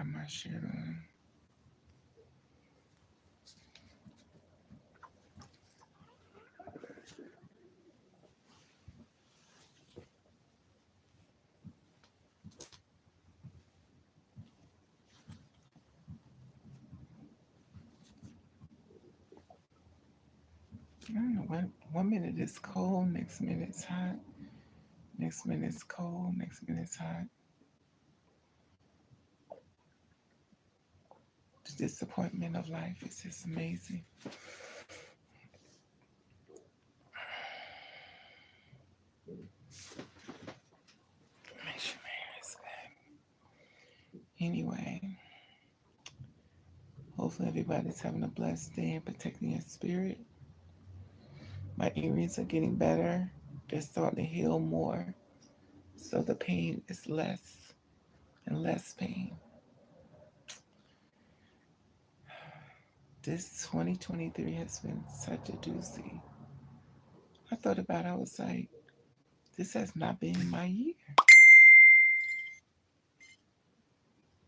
got my shirt on. I don't know. One minute it's cold, next minute it's hot. Next minute it's cold, next minute it's hot. The disappointment of life is just amazing. Make sure my hair is back. Anyway, hopefully everybody's having a blessed day and protecting your spirit. My earrings are getting better. They're starting to heal more. So the pain is less and less pain. This 2023 has been such a doozy. I thought about it, I was like, this has not been my year.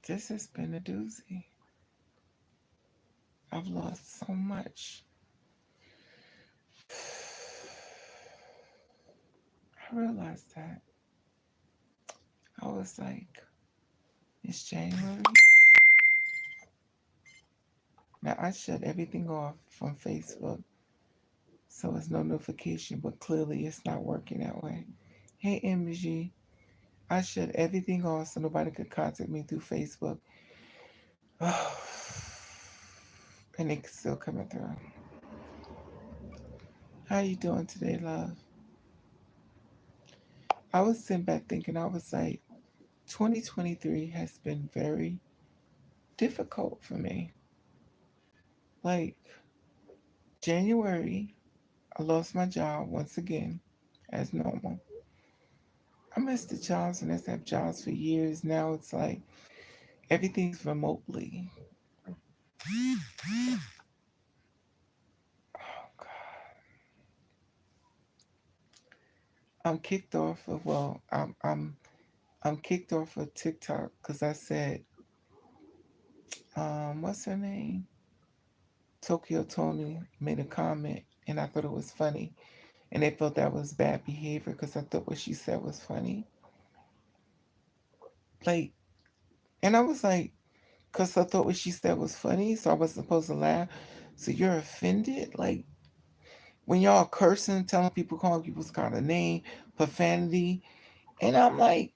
This has been a doozy. I've lost so much. I realized that. I was like, it's January. Now I shut everything off from Facebook, so it's no notification, but clearly it's not working that way. Hey MG, I shut everything off so nobody could contact me through Facebook. And it's still coming through. How you doing today, love? I was sitting back thinking, I was like, 2023 has been very difficult for me. Like, January, I lost my job once again, as normal. I missed the jobs and I have jobs for years. Now it's like everything's remotely. Oh God. I'm kicked off of I'm kicked off of TikTok because I said, what's her name? Tokyo Tony made a comment and I thought it was funny. And they felt that was bad behavior because I thought what she said was funny. Like, and I was like, because I thought what she said was funny, so I was supposed to laugh. So you're offended? Like, when y'all cursing, telling people, calling people's kind of name, profanity. And I'm like,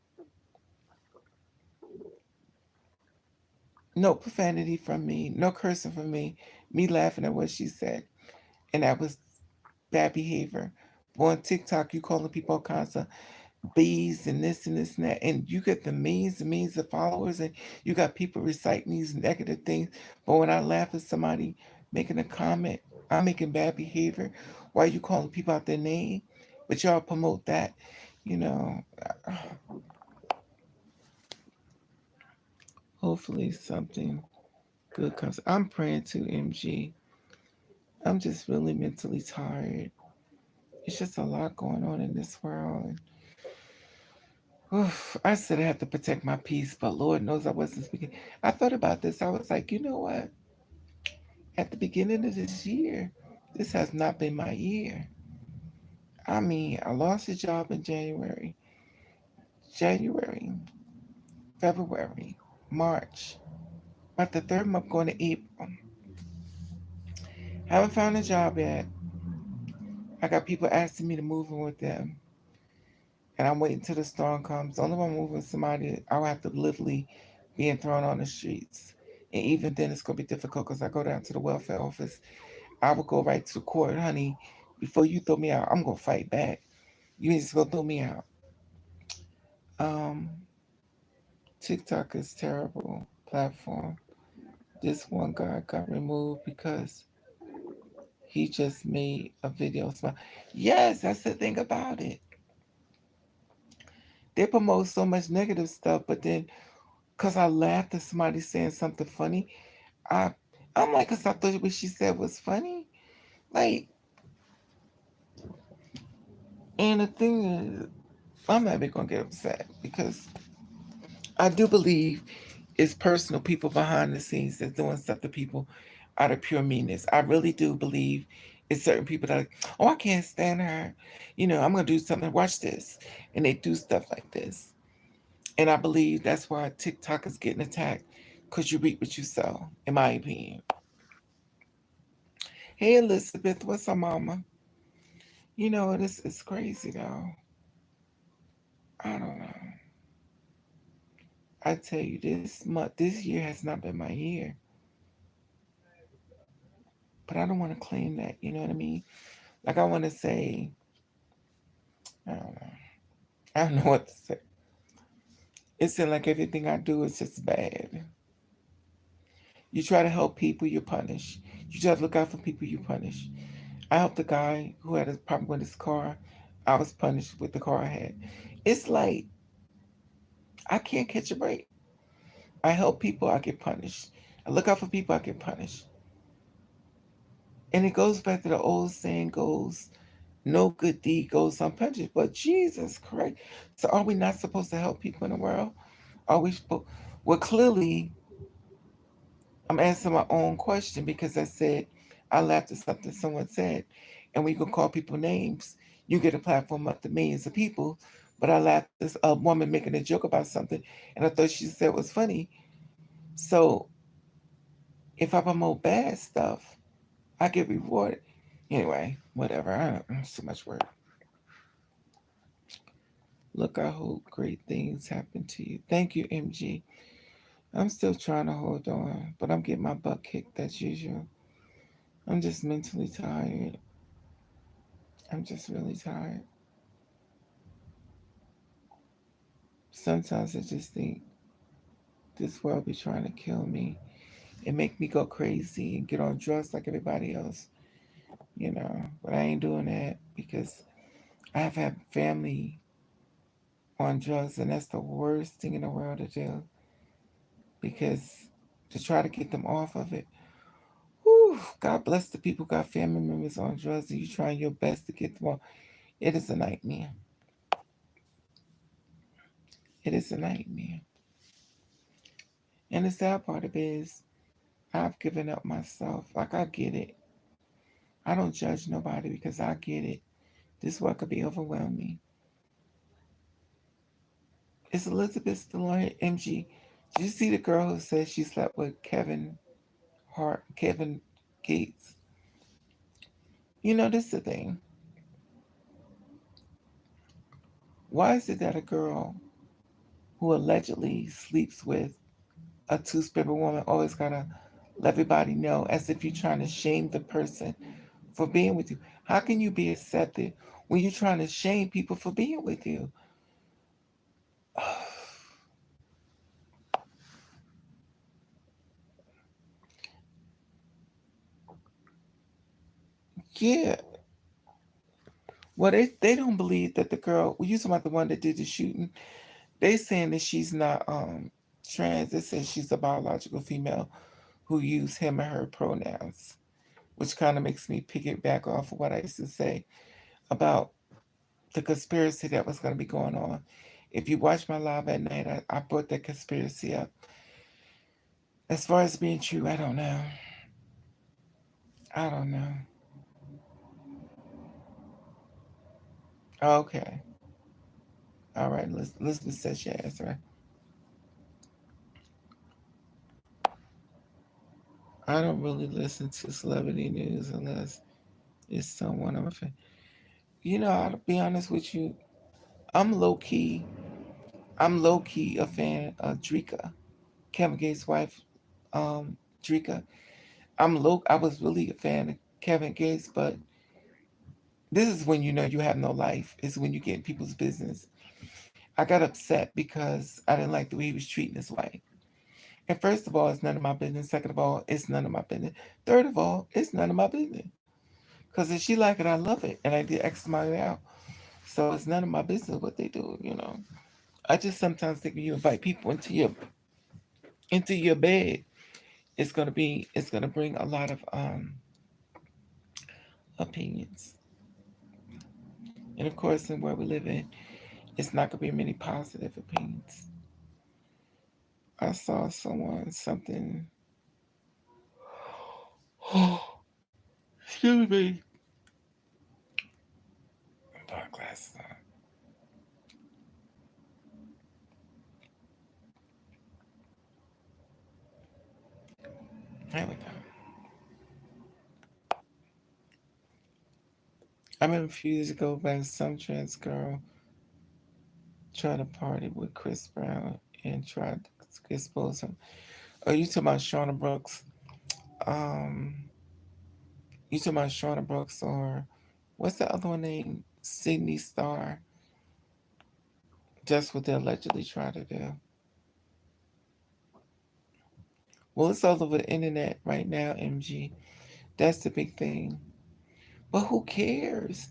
no profanity from me, no cursing from me laughing at what she said. And that was bad behavior. But on TikTok, you calling people all kinds of bees and this and this and that. And you get the millions and millions of followers and you got people reciting these negative things. But when I laugh at somebody making a comment, I'm making bad behavior. Why are you calling people out their name? But y'all promote that, you know. Hopefully something good comes. I'm praying to MG. I'm just really mentally tired. It's just a lot going on in this world. Oof, I said I have to protect my peace, but Lord knows I wasn't speaking. I thought about this. I was like, you know what? At the beginning of this year, this has not been my year. I mean, I lost a job in January, February, March. About the third month going to April. Haven't found a job yet. I got people asking me to move in with them. And I'm waiting till the storm comes. Only if I'm moving with somebody, I'll have to literally being thrown on the streets. And even then, it's going to be difficult because I go down to the welfare office. I will go right to the court, honey. Before you throw me out, I'm going to fight back. You ain't just going to throw me out. Um, TikTok is terrible platform. This one guy got removed because he just made a video. Yes, that's the thing about it. They promote so much negative stuff, but then because I laughed at somebody saying something funny, I I'm like, because I thought what she said was funny. Like, and the thing is, I'm not even gonna get upset because I do believe it's personal people behind the scenes that's doing stuff to people out of pure meanness. I really do believe it's certain people that are like, oh, I can't stand her. I'm gonna do something. Watch this, and they do stuff like this. And I believe that's why TikTok is getting attacked, because you reap what you sow. In my opinion. Hey Elizabeth, what's up, Mama? It's crazy though. I don't know. I tell you, this year has not been my year. But I don't want to claim that. You know what I mean? Like I want to say, I don't know. I don't know what to say. It seems like everything I do is just bad. You try to help people, you're punished. You try to look out for people, you punish. I helped a guy who had a problem with his car. I was punished with the car I had. It's like I can't catch a break. I help people, I get punished. I look out for people, I get punished. And it goes back to the old saying goes, no good deed goes unpunished. But Jesus Christ. So are we not supposed to help people in the world? Are we supposed? Well, clearly, I'm answering my own question because I said I laughed at something someone said, and we can call people names. You get a platform up to millions of people, but I laughed at this woman making a joke about something, and I thought she said was funny. So if I promote bad stuff, I get rewarded. Anyway, whatever. I don't. It's too much work. Look, I hope great things happen to you. Thank you, MG. I'm still trying to hold on, but I'm getting my butt kicked as usual. I'm just mentally tired. I'm just really tired. Sometimes I just think this world be trying to kill me and make me go crazy and get on drugs like everybody else. But I ain't doing that because I have had family on drugs, and that's the worst thing in the world to do because to try to get them off of it. Whew, God bless the people who got family members on drugs and you trying your best to get them off. It is a nightmare. It is a nightmare. And the sad part of it is I've given up myself. Like I get it. I don't judge nobody because I get it. This work could be overwhelming. Is Elizabeth still on here? MG, did you see the girl who said she slept with Kevin Gates? This is the thing. Why is it that a girl who allegedly sleeps with a two-spirit woman always gotta let everybody know as if you're trying to shame the person for being with you? How can you be accepted when you're trying to shame people for being with you? Yeah. Well, they don't believe that the girl. Well, you talking about the one that did the shooting? They saying that she's not trans. They say she's a biological female who use him or her pronouns, which kind of makes me pick it back off of what I used to say about the conspiracy that was going to be going on. If you watch my live at night, I brought that conspiracy up. As far as being true, I don't know. I don't know. Okay. All right. Elizabeth says yes, right? I don't really listen to celebrity news unless it's someone I'm a fan. I'll be honest with you. I'm low key. I'm low key a fan of Drika, Kevin Gates' wife, Drika. I was really a fan of Kevin Gates, but this is when you know you have no life. Is when you get in people's business. I got upset because I didn't like the way he was treating his wife. And first of all, it's none of my business. Second of all, it's none of my business. Third of all, it's none of my business. Because if she like it, I love it, and I did X amount out. So it's none of my business what they do. I just sometimes think when you invite people into your bed, it's gonna bring a lot of opinions. And of course, in where we live in, it's not gonna be many positive opinions. I saw someone something. Excuse me. Dark glasses on. There we go. I remember a few years ago back, some trans girl tried to party with Chris Brown and tried to expose him. Oh, you talking about Shauna Brooks? Um, you talking about Shauna Brooks or what's the other one named Sydney Star? That's what they allegedly tried to do. Well, it's all over the internet right now, MG. That's the big thing. But who cares?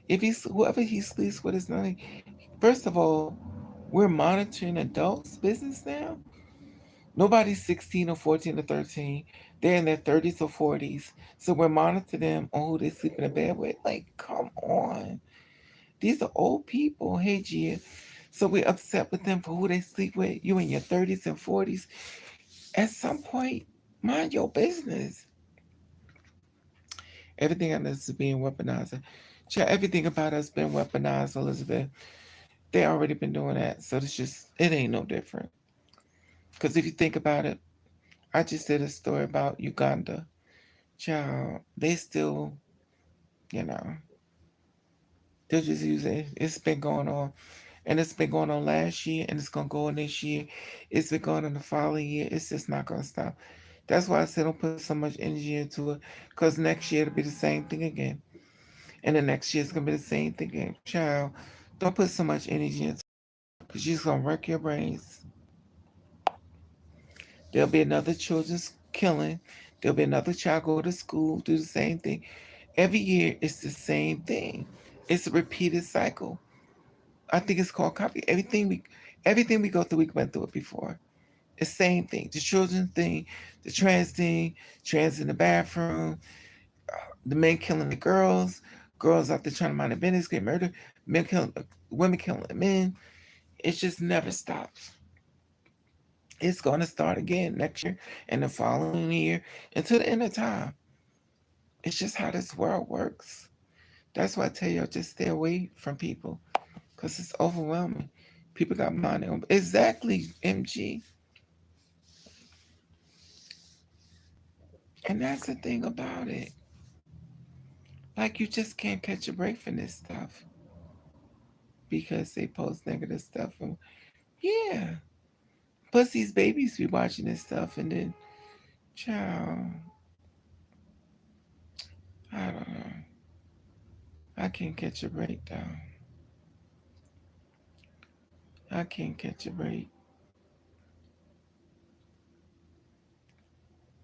If he's whoever he sleeps with is nothing. First of all, we're monitoring adults' business now. Nobody's 16 or 14 or 13. They're in their 30s or 40s. So we're monitoring them on who they sleep in a bed with. Like, come on. These are old people. Hey, Gia. So we're upset with them for who they sleep with. You in your 30s and 40s. At some point, mind your business. Everything on us is being weaponized. Everything about us been weaponized, Elizabeth. They already been doing that. So it's just, it ain't no different. Because if you think about it, I just did a story about Uganda. Child, they still, you know, they're just using it. It's been going on. And it's been going on last year and it's going to go on this year. It's been going on the following year. It's just not going to stop. That's why I said don't put so much energy into it because next year it'll be the same thing again. And the next year it's going to be the same thing again. Child, don't put so much energy into it because you're just going to wreck your brains. There'll be another children's killing. There'll be another child go to school, do the same thing. Every year it's the same thing. It's a repeated cycle. I think it's called copy. Everything we go through, we went through it before. It's the same thing. The children thing, the trans in the bathroom, the men killing the girls, girls out there trying to mind their business, get murdered, men killing women killing the men. It just never stops. It's gonna start again next year and the following year until the end of time. It's just how this world works. That's why I tell y'all just stay away from people because it's overwhelming. People got money on exactly MG, and that's the thing about it. Like you just can't catch a break from this stuff because they post negative stuff. And yeah, plus these babies be watching this stuff, and then child, I don't know. I can't catch a break though. I can't catch a break.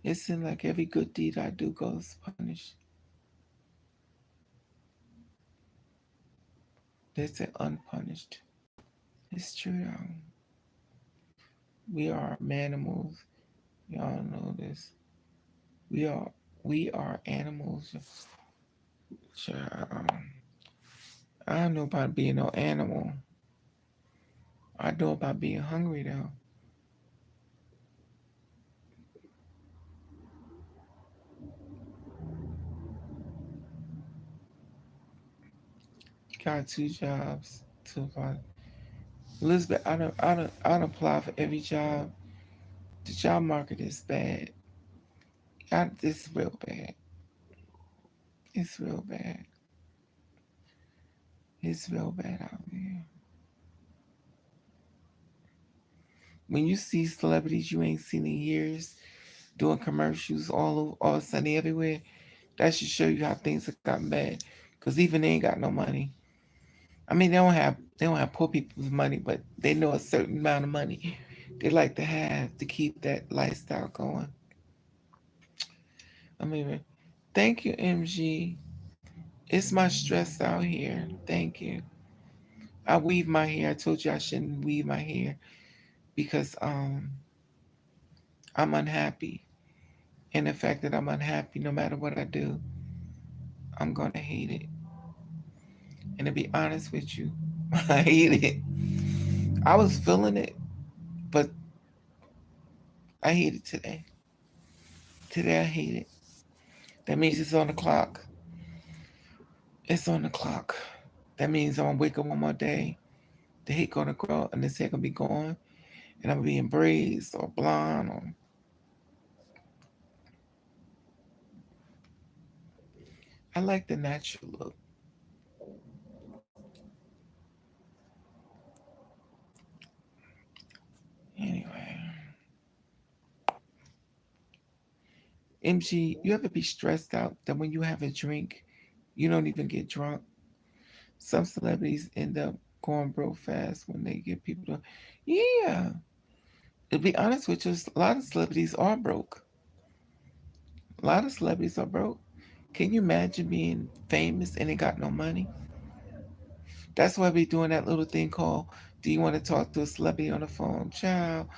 It seems like every good deed I do goes punished. They say unpunished. It's true though. We are animals. Y'all know this. We are we are animals. Child. I don't know about being no animal. I know about being hungry though. Got two jobs to apply. Elizabeth, I don't apply for every job. The job market is bad. It's real bad. It's real bad. It's real bad out there. When you see celebrities you ain't seen in years doing commercials all of a sudden everywhere, that should show you how things have gotten bad. Cause even they ain't got no money. I mean, they don't have poor people's money, but they know a certain amount of money they like to have to keep that lifestyle going. I mean, thank you, MG. It's my stress out here. Thank you. I weave my hair. I told you I shouldn't weave my hair because I'm unhappy. And the fact that I'm unhappy, no matter what I do, I'm gonna hate it. And to be honest with you, I hate it. I was feeling it, but I hate it today. Today I hate it. That means it's on the clock. It's on the clock. That means I'm gonna wake up one more day. The hate gonna grow and this hair gonna be gone. And I'm gonna be embraced or blonde or I like the natural look. Anyway. MG, you ever be stressed out that when you have a drink, you don't even get drunk? Some celebrities end up going broke fast when they get people to. Yeah. To be honest with you, a lot of celebrities are broke. A lot of celebrities are broke. Can you imagine being famous and they got no money? That's why we doing that little thing called "Do you want to talk to a celebrity on the phone?" Child,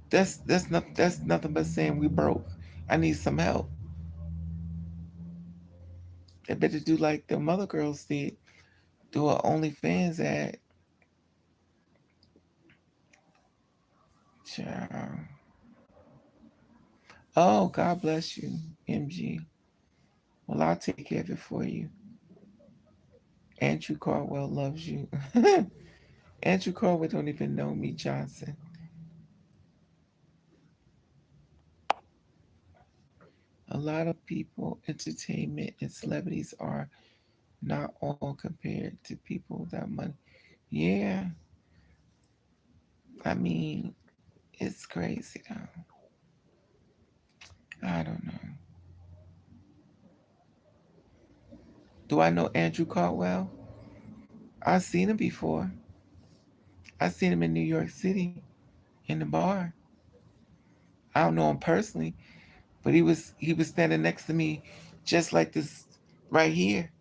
that's nothing but saying we broke. I need some help. They better do like the mother girls did. Do a OnlyFans ad. Child. Oh, God bless you, MG. Well, I'll take care of it for you. Andrew Caldwell loves you. Andrew Caldwell don't even know me, Johnson. A lot of people, entertainment, and celebrities are not all compared to people that money. Yeah, I mean, it's crazy though. I don't know. Do I know Andrew Caldwell? I've seen him before. I've seen him in New York City in the bar. I don't know him personally, but he was standing next to me just like this right here.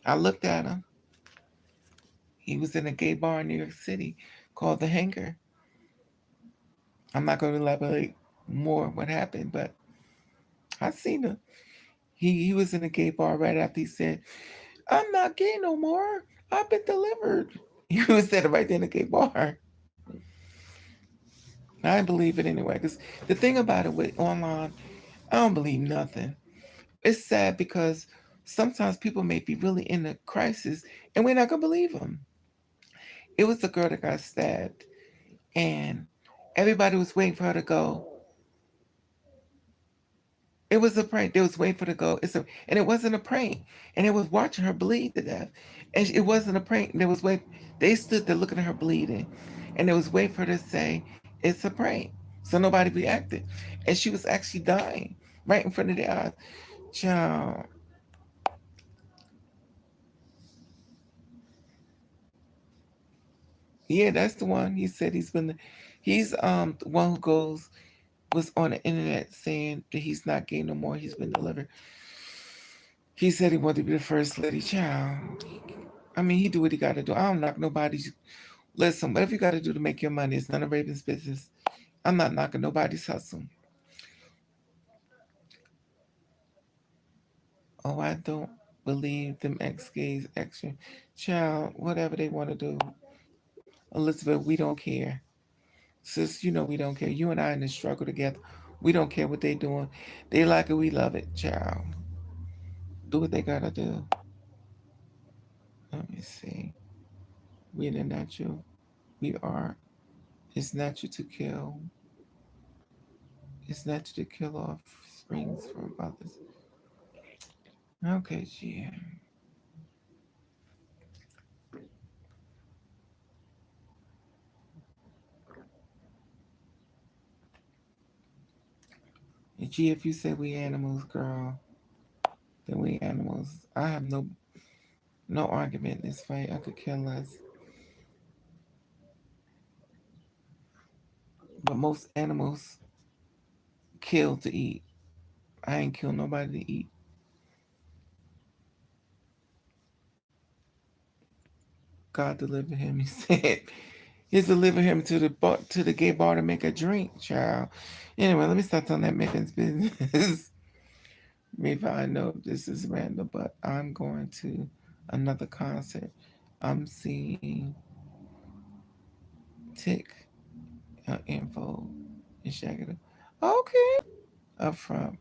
I looked at him. He was in a gay bar in New York City called The Hanger. I'm not going to elaborate more what happened, but I seen him. He was in a gay bar right after he said, "I'm not gay no more. I've been delivered." He was standing right there in the gay bar. I believe it anyway, because the thing about it with online, I don't believe nothing. It's sad because sometimes people may be really in a crisis and we're not gonna believe them. It was a girl that got stabbed, and everybody was waiting for her to go. It was a prank. They was waiting for her to go. And it wasn't a prank. And they was watching her bleed to death, and it wasn't a prank. And they was wait. They stood there looking at her bleeding, and they was waiting for her to say it's a prank. So nobody reacted, and she was actually dying right in front of their eyes. Child. Yeah, that's the one. He said he's the one who was on the internet saying that he's not gay no more. He's been delivered. He said he wanted to be the first lady. Child. I mean, he do what he got to do. I don't knock nobody's. Listen, whatever you got to do to make your money, it's none of Raven's business. I'm not knocking nobody's hustle. Oh, I don't believe them ex gays extra. Child, whatever they want to do. Elizabeth, we don't care. Sis, you know we don't care. You and I in the struggle together. We don't care what they doing. They like it, we love it, child. Do what they gotta do. Let me see. We're the natural. We are. It's natural to kill. It's natural to kill off springs from others. Okay, Gia. And Gia, if you say we animals, girl, then we animals. I have no argument in this fight. I could kill less. But most animals kill to eat. I ain't kill nobody to eat. God deliver him, he said. He's deliver him to the gay bar to make a drink, child. Anyway, let me start telling that Megan's business. Maybe I know this is random, but I'm going to another concert. I'm seeing Tick info and Shaggy. Okay. Up front.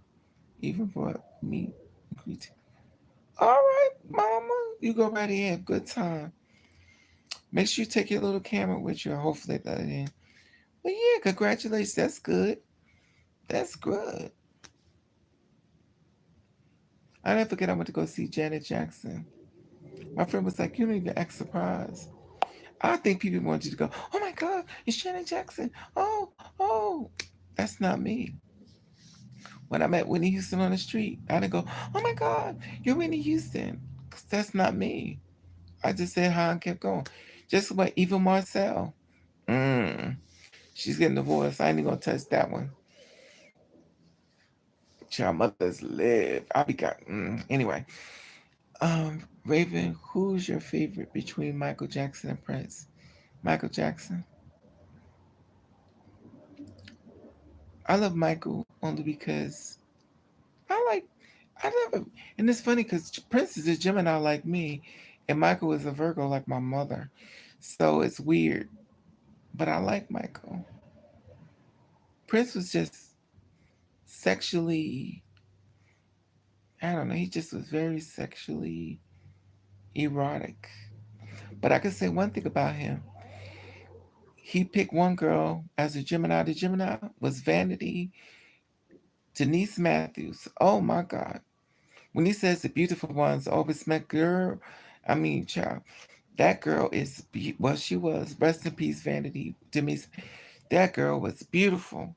Even brought meat and greeting. All right, mama. You go right ahead. Have a good time. Make sure you take your little camera with you. Hopefully that in. Well, yeah, congratulations. That's good. That's good. I never forget I went to go see Janet Jackson. My friend was like, you don't even act surprised. I think people want you to go, oh my God, it's Janet Jackson. Oh, oh. That's not me. When I met Whitney Houston on the street, I didn't go, oh my God, you're Whitney Houston. 'Cause that's not me. I just said hi and kept going. Just like Eva Marcel. Mm, she's getting divorced. I ain't even gonna touch that one. Child mothers live. I be got anyway. Raven, who's your favorite between Michael Jackson and Prince? Michael Jackson. I love Michael only because I like I never and it's funny because Prince is a Gemini like me, and Michael is a Virgo like my mother. So it's weird. But I like Michael. Prince was just sexually I don't know, he just was very sexually erotic. But I can say one thing about him. He picked one girl as a Gemini. The Gemini was Vanity, Denise Matthews. Oh my God. When he says the beautiful ones always met girl, I mean, child, that girl is, well, she was. Rest in peace, Vanity. Denise. That girl was beautiful.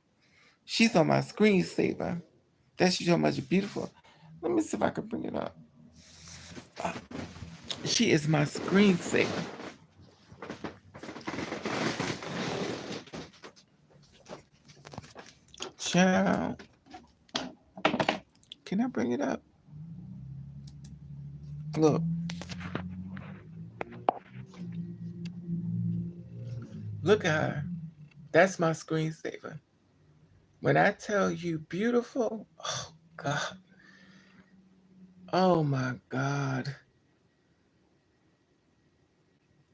She's on my screensaver. That's so much beautiful. Let me see if I can bring it up. Uh, She is my screensaver. Child, can I bring it up? Look, look at her. That's my screensaver. When I tell you beautiful, oh God, oh my God,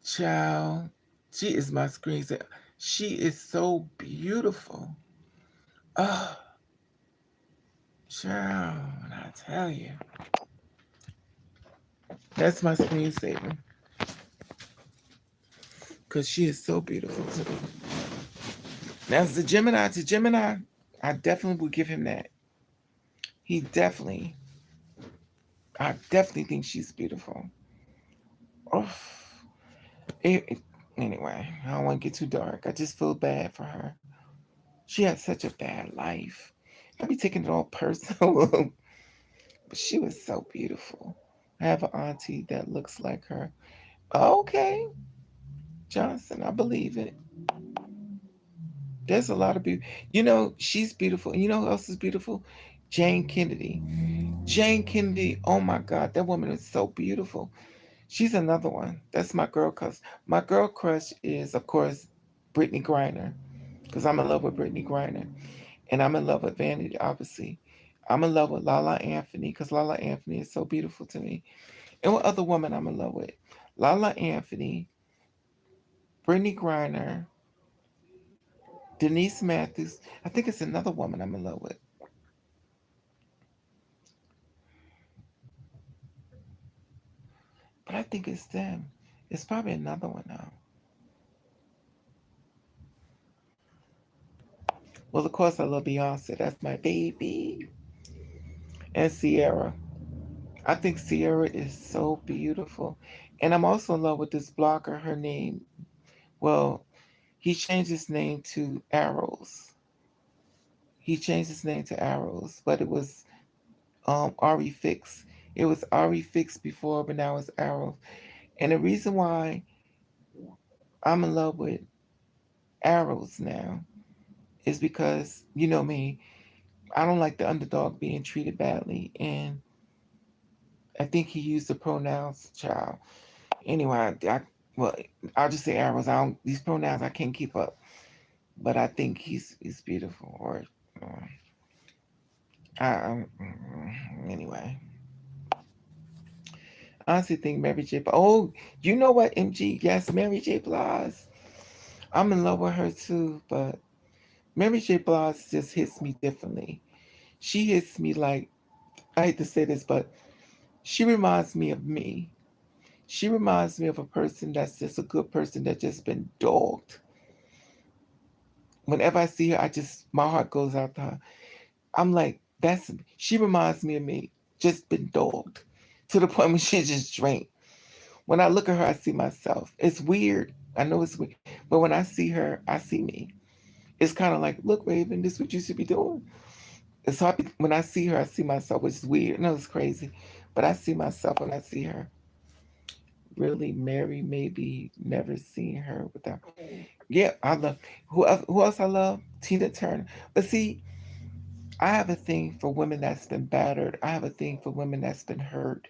child, she is my screensaver. She is so beautiful. Oh, child, when I tell you, that's my screensaver because she is so beautiful to me. Now, as the Gemini to Gemini, I definitely would give him that. He definitely, I definitely think she's beautiful. Oh, it, anyway, I don't want to get too dark. I just feel bad for her. She had such a bad life. I be taking it all personal, but she was so beautiful. I have an auntie that looks like her. Okay, Johnson, I believe it. There's a lot of beauty. You know, she's beautiful. You know who else is beautiful? Jane Kennedy. Jane Kennedy, oh my God, that woman is so beautiful. She's another one. That's my girl crush. My girl crush is, of course, Brittany Griner, because I'm in love with Brittany Griner. And I'm in love with Vanity, obviously. I'm in love with Lala Anthony, because Lala Anthony is so beautiful to me. And what other woman I'm in love with? Lala Anthony, Brittany Griner, Denise Matthews. I think it's another woman I'm in love with. But I think it's them. It's probably another one now. Well, of course, I love Beyonce. That's my baby. And Sierra. I think Sierra is so beautiful. And I'm also in love with this blogger. Her name, well, he changed his name to Arrows. He changed his name to Arrows, but it was Ari Fix. It was Ari Fix before, but now it's Arrows. And the reason why I'm in love with Arrows now is because, you know me, I don't like the underdog being treated badly. And I think he used the pronouns child. Anyway, well, I'll just say Arrows. I don't, these pronouns I can't keep up. But I think he's beautiful. Or anyway, I honestly think Mary J. Oh, you know what, MG? Yes, Mary J. Blige. I'm in love with her too, but Mary J. Blige just hits me differently. She hits me like, I hate to say this, but she reminds me of me. She reminds me of a person that's just a good person that just been dogged. Whenever I see her, my heart goes out to her. I'm like, she reminds me of me, just been dogged to the point when she just drank. When I look at her, I see myself. It's weird. I know it's weird. But when I see her, I see me. It's kind of like, look, Raven, this is what you should be doing. It's hard when I see her, I see myself, which is weird. No, it's crazy. But I see myself when I see her. Really, Mary, maybe never seen her without. Yeah, I love. Who else I love? Tina Turner. But see, I have a thing for women that's been battered. I have a thing for women that's been hurt.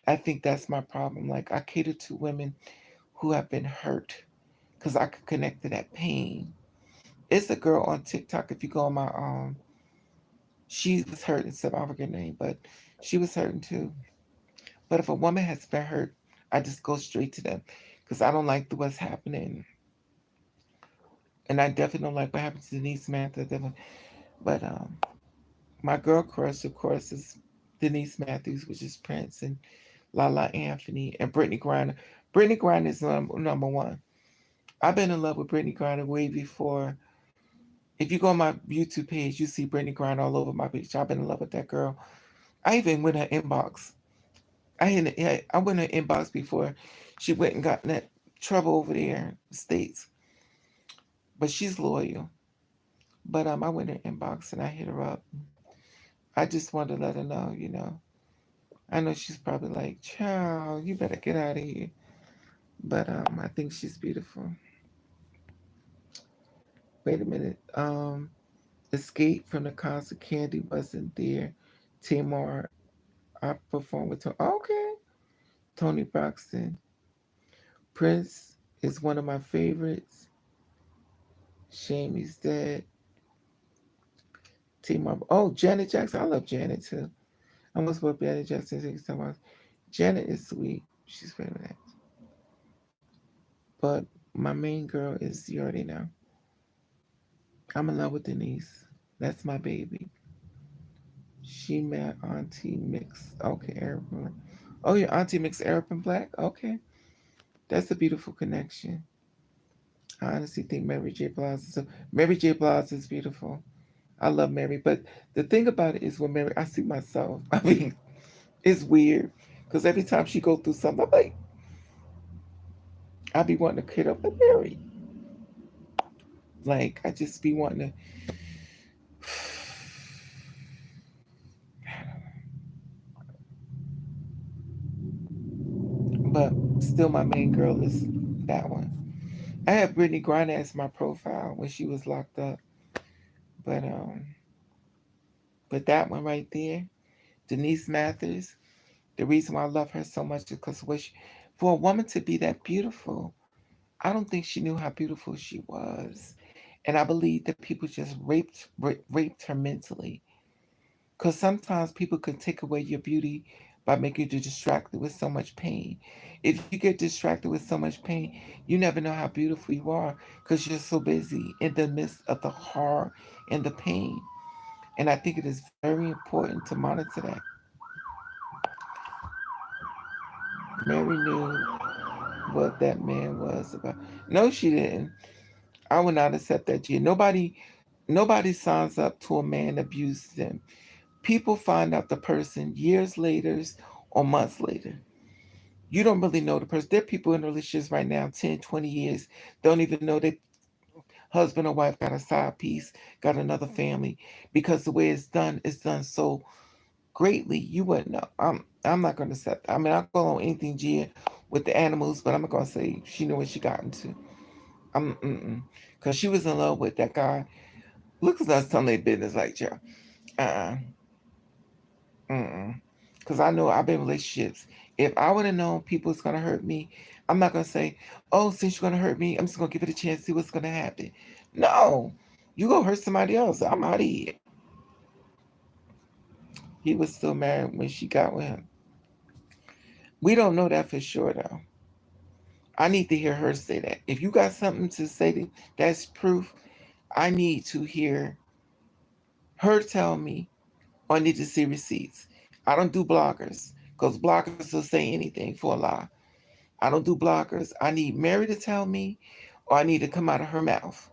I think that's my problem. Like, I cater to women who have been hurt because I could connect to that pain. It's a girl on TikTok. If you go on my she was hurting. So I forget her name, but she was hurting too. But if a woman has been hurt, I just go straight to them because I don't like what's happening, and I definitely don't like what happened to Denise Matthews. But my girl crush, of course, is Denise Matthews, which is Prince, and Lala Anthony, and Brittany Griner. Brittany Griner is number one. I've been in love with Brittany Griner way before. If you go on my YouTube page, you see Brittany Griner all over my page. I've been in love with that girl. I even went her inbox. I went her inbox before she went and got in that trouble over there in the States. But she's loyal. But I went in her inbox and I hit her up. I just wanted to let her know, you know. I know she's probably like, child, you better get out of here. But I think she's beautiful. Wait a minute. Escape from the concert. Candy wasn't there. Tamar, I performed with Tony. Okay. Tony Braxton. Prince is one of my favorites. Shame he's dead. Tamar. Oh, Janet Jackson. I love Janet too. I almost put Janet Jackson 6 times. Janet is sweet. She's very nice. But my main girl is, you already know. I'm in love with Denise. That's my baby. She met Auntie Mix. Okay, Arab Black. Oh, your Auntie Mix Arab and Black? Okay. That's a beautiful connection. I honestly think Mary J. Blige is Mary J. Blige is beautiful. I love Mary, but the thing about it is when Mary, I see myself. I mean, it's weird because every time she go through something, I'm like, I be wanting to kid up with Mary. Like I just be wanting to. But still, my main girl is that one. I had Brittany Griner as my profile when she was locked up, but that one right there, Denise Mathers. The reason why I love her so much is because for a woman to be that beautiful, I don't think she knew how beautiful she was, and I believe that people just raped her mentally. Because sometimes people can take away your beauty by making you distracted with so much pain. If you get distracted with so much pain, you never know how beautiful you are because you're so busy in the midst of the horror and the pain. And I think it is very important to monitor that. Mary knew what that man was about. No, she didn't. I would not accept that. Nobody signs up to a man abuse them. People find out the person years later or months later. You don't really know the person. There are people in relationships right now, 10, 20 years, don't even know their husband or wife got a side piece, got another family, because the way it's done so greatly, you wouldn't know. I'm not gonna say. I mean, I'll go on anything Gia with the animals, but I'm not gonna say she knew what she got into. Because she was in love with that guy. Look at us telling their business like Joe. Uh-uh. Because I know I've been in relationships. If I would have known people was gonna hurt me, I'm not gonna say, "Oh, since you're gonna hurt me, I'm just gonna give it a chance, see what's gonna happen." No, you go hurt somebody else. I'm out of here. He was still married when she got with him. We don't know that for sure, though. I need to hear her say that. If you got something to say that's proof, I need to hear her tell me, or I need to see receipts. I don't do bloggers because bloggers will say anything for a lie. I don't do bloggers. I need Mary to tell me, or I need to come out of her mouth.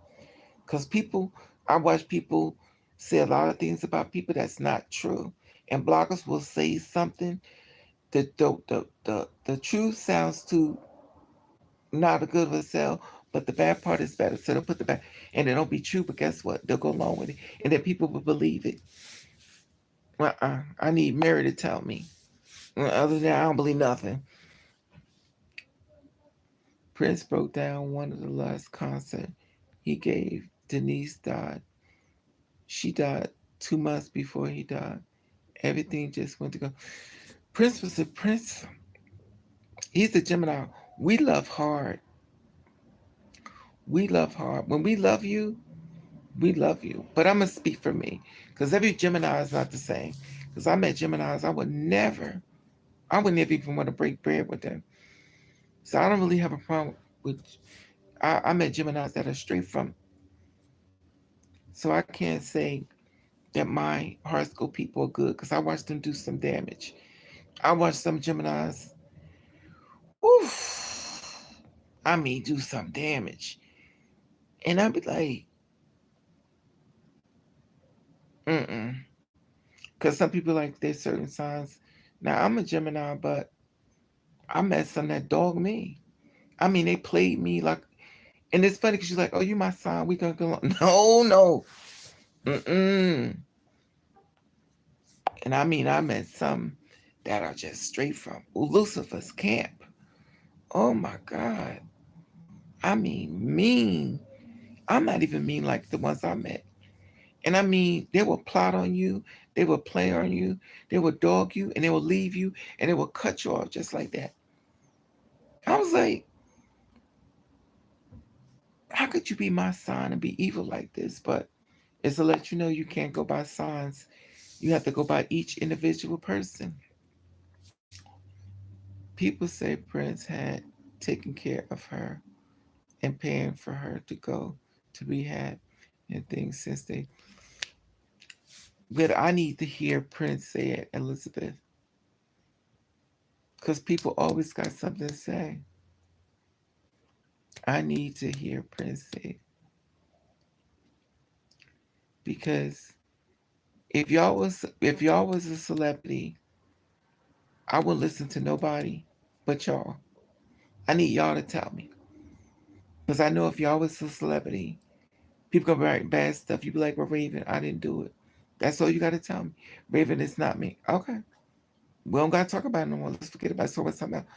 Because people, I watch people say a lot of things about people that's not true. And bloggers will say something that the truth sounds too not a good of a sell, but the bad part is better. So they'll put the bad, and it don't be true, but guess what? They'll go along with it. And then people will believe it. I need Mary to tell me. Other than that, I don't believe nothing. Prince broke down one of the last concert he gave. Denise died. She died 2 months before he died. Everything just went to go. Prince was a prince. He's a Gemini. We love hard. We love hard. When we love you, we love you. But I'm going to speak for me because every Gemini is not the same. Because I met Geminis, I would never even want to break bread with them. So I don't really have a problem with, I met Geminis that are straight from, so I can't say that my horoscope people are good because I watched them do some damage. I watched some Geminis, oof, I mean, do some damage. And I'd be like, mm-mm. Because some people like there's certain signs. Now, I'm a Gemini, but I met some that dogged me. I mean, they played me like, and it's funny because she's like, oh, you my sign. We gonna go along. No, no. Mm-mm. And I mean, I met some that are just straight from Lucifer's camp. Oh my God. I mean, mean. I'm not even mean like the ones I met. And I mean, they will plot on you, they will play on you, they will dog you, and they will leave you, and they will cut you off just like that. I was like, how could you be my sign and be evil like this? But it's to let you know you can't go by signs. You have to go by each individual person. People say Prince had taken care of her and paying for her to go to rehab and things since they. But I need to hear Prince say it, Elizabeth, because people always got something to say. I need to hear Prince say it because if y'all was a celebrity, I wouldn't listen to nobody but y'all. I need y'all to tell me because I know if y'all was a celebrity, people gonna write bad stuff. You be like, "Well, Raven, I didn't do it." That's all you got to tell me. Raven, it's not me. Okay, we don't got to talk about it no more. Let's forget about it. So what's talking about?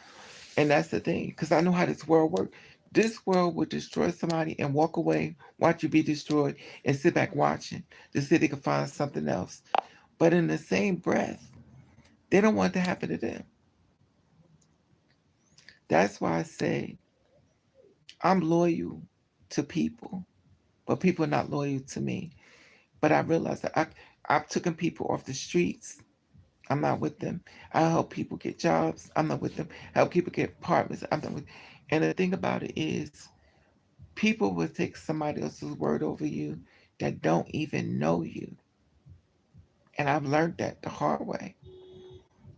And that's the thing, because I know how this world works. This world would destroy somebody and walk away, watch you be destroyed, and sit back watching to see if they can find something else. But in the same breath, they don't want it to happen to them. That's why I say I'm loyal to people, but people are not loyal to me. But I realize that I've taken people off the streets. I'm not with them. I help people get jobs. I'm not with them. I help people get apartments. I'm not with. And the thing about it is, people will take somebody else's word over you that don't even know you. And I've learned that the hard way.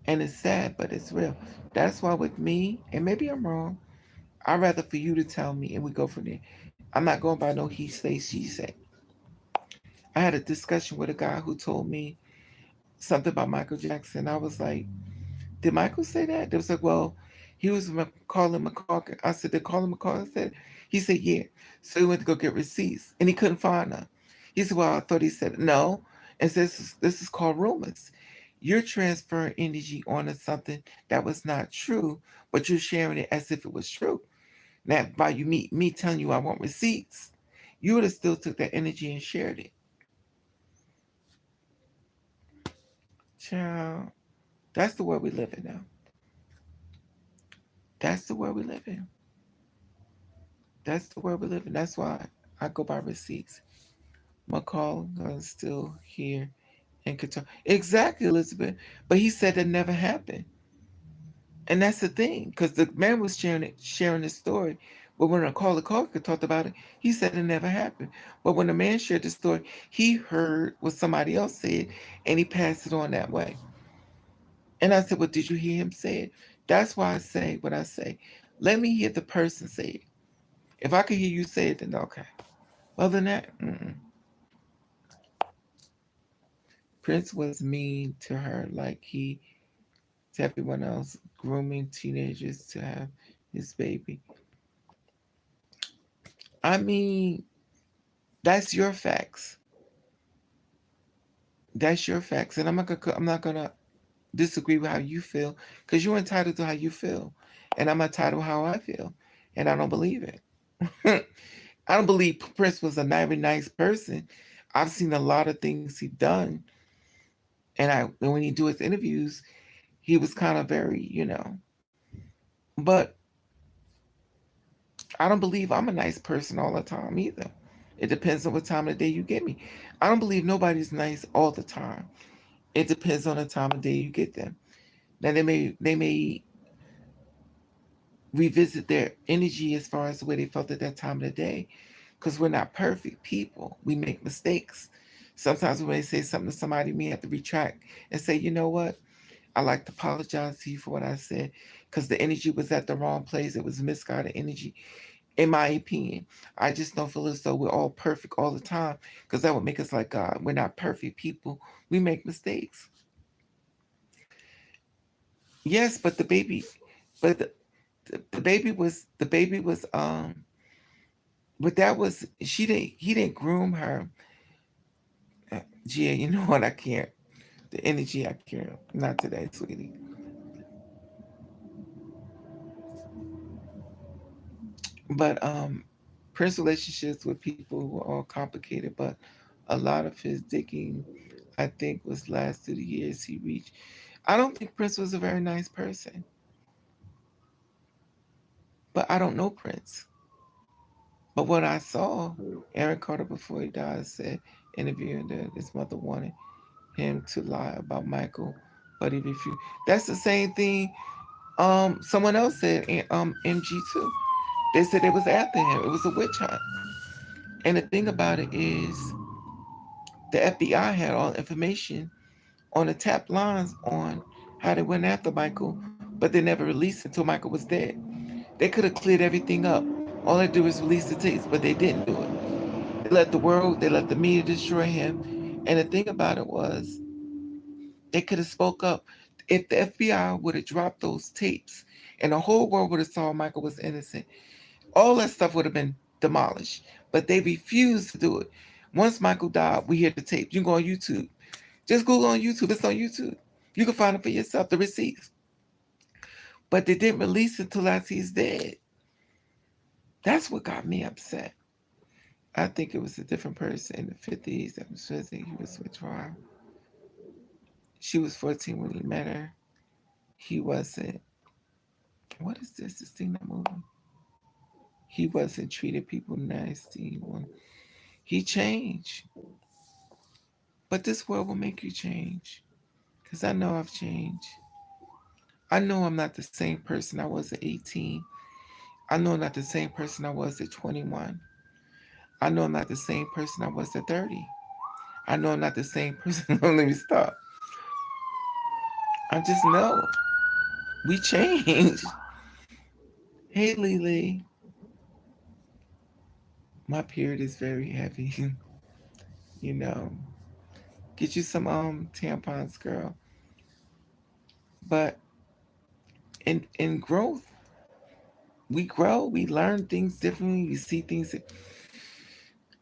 And it's sad, but it's real. That's why with me, and maybe I'm wrong, I'd rather for you to tell me and we go from there. I'm not going by no he say, she say. I had a discussion with a guy who told me something about Michael Jackson. I was like, did Michael say that? They was like, well, he was calling McCall. I said, did Colin McCall said? He said, yeah. So he went to go get receipts and he couldn't find them. He said, well, I thought he said no. And says this is called rumors. You're transferring energy onto something that was not true, but you're sharing it as if it was true. Now, by you me telling you I want receipts, you would have still took that energy and shared it. Child, that's the world we live in now. That's the world we live in. That's the world we live in. That's why I go by receipts. McCall is still here in Qatar. Exactly, Elizabeth. But he said that never happened. And that's the thing, because the man was sharing his story But when Macaulay Culkin talked about it, he said it never happened. But when the man shared the story, he heard what somebody else said and he passed it on that way. And I said, well, did you hear him say it? That's why I say what I say. Let me hear the person say it. If I could hear you say it, then okay. Other than that, Prince was mean to her like he to everyone else, grooming teenagers to have his baby. I mean, that's your facts. That's your facts, and I'm not gonna disagree with how you feel because you're entitled to how you feel, and I'm entitled to how I feel, and I don't believe it. I don't believe Prince was a very nice person. I've seen a lot of things he done, and when he do his interviews, he was kind of very, But I don't believe I'm a nice person all the time either. It depends on what time of the day you get me. I don't believe nobody's nice all the time. It depends on the time of day you get them. Now they may revisit their energy as far as the way they felt at that time of the day, because we're not perfect people. We make mistakes. Sometimes we may say something to somebody, we have to retract and say, you know what? I like to apologize to you for what I said because the energy was at the wrong place. It was misguided energy, in my opinion. I just don't feel as though we're all perfect all the time because that would make us like God. We're not perfect people. We make mistakes. Yes, but but the baby was but that was she didn't he didn't groom her. Gia, you know what? I can't. The energy I can't. Not today, sweetie. But Prince relationships with people were all complicated, but a lot of his digging, I think, was last through the years he reached. I don't think Prince was a very nice person, but I don't know Prince. But what I saw, Aaron Carter before he died said, interviewing that his mother wanted him to lie about Michael, but he refused. That's the same thing. Someone else said, MG2. They said it was after him. It was a witch hunt. And the thing about it is, the FBI had all information on the tap lines on how they went after Michael, but they never released it until Michael was dead. They could have cleared everything up. All they do is release the tapes, but they didn't do it. They let the media destroy him. And the thing about it was, they could have spoke up. If the FBI would have dropped those tapes and the whole world would have saw Michael was innocent, all that stuff would have been demolished. But they refused to do it. Once Michael died, we hear the tape. You can go on YouTube. Just Google on YouTube. It's on YouTube. You can find it for yourself, the receipts. But they didn't release it until after he's dead. That's what got me upset. I think it was a different person in the 50s that was visiting. He was with trial. She was 14 when he met her. He wasn't. What is this? This thing that moving? He wasn't treated people nasty. He changed. But this world will make you change. Because I know I've changed. I know I'm not the same person I was at 18. I know I'm not the same person I was at 21. I know I'm not the same person I was at 30. I know I'm not the same person. Let me stop. I just know we changed. Hey, Lily. My period is very heavy. you know, get you some tampons, girl. But in growth, we grow. We learn things differently. We see things.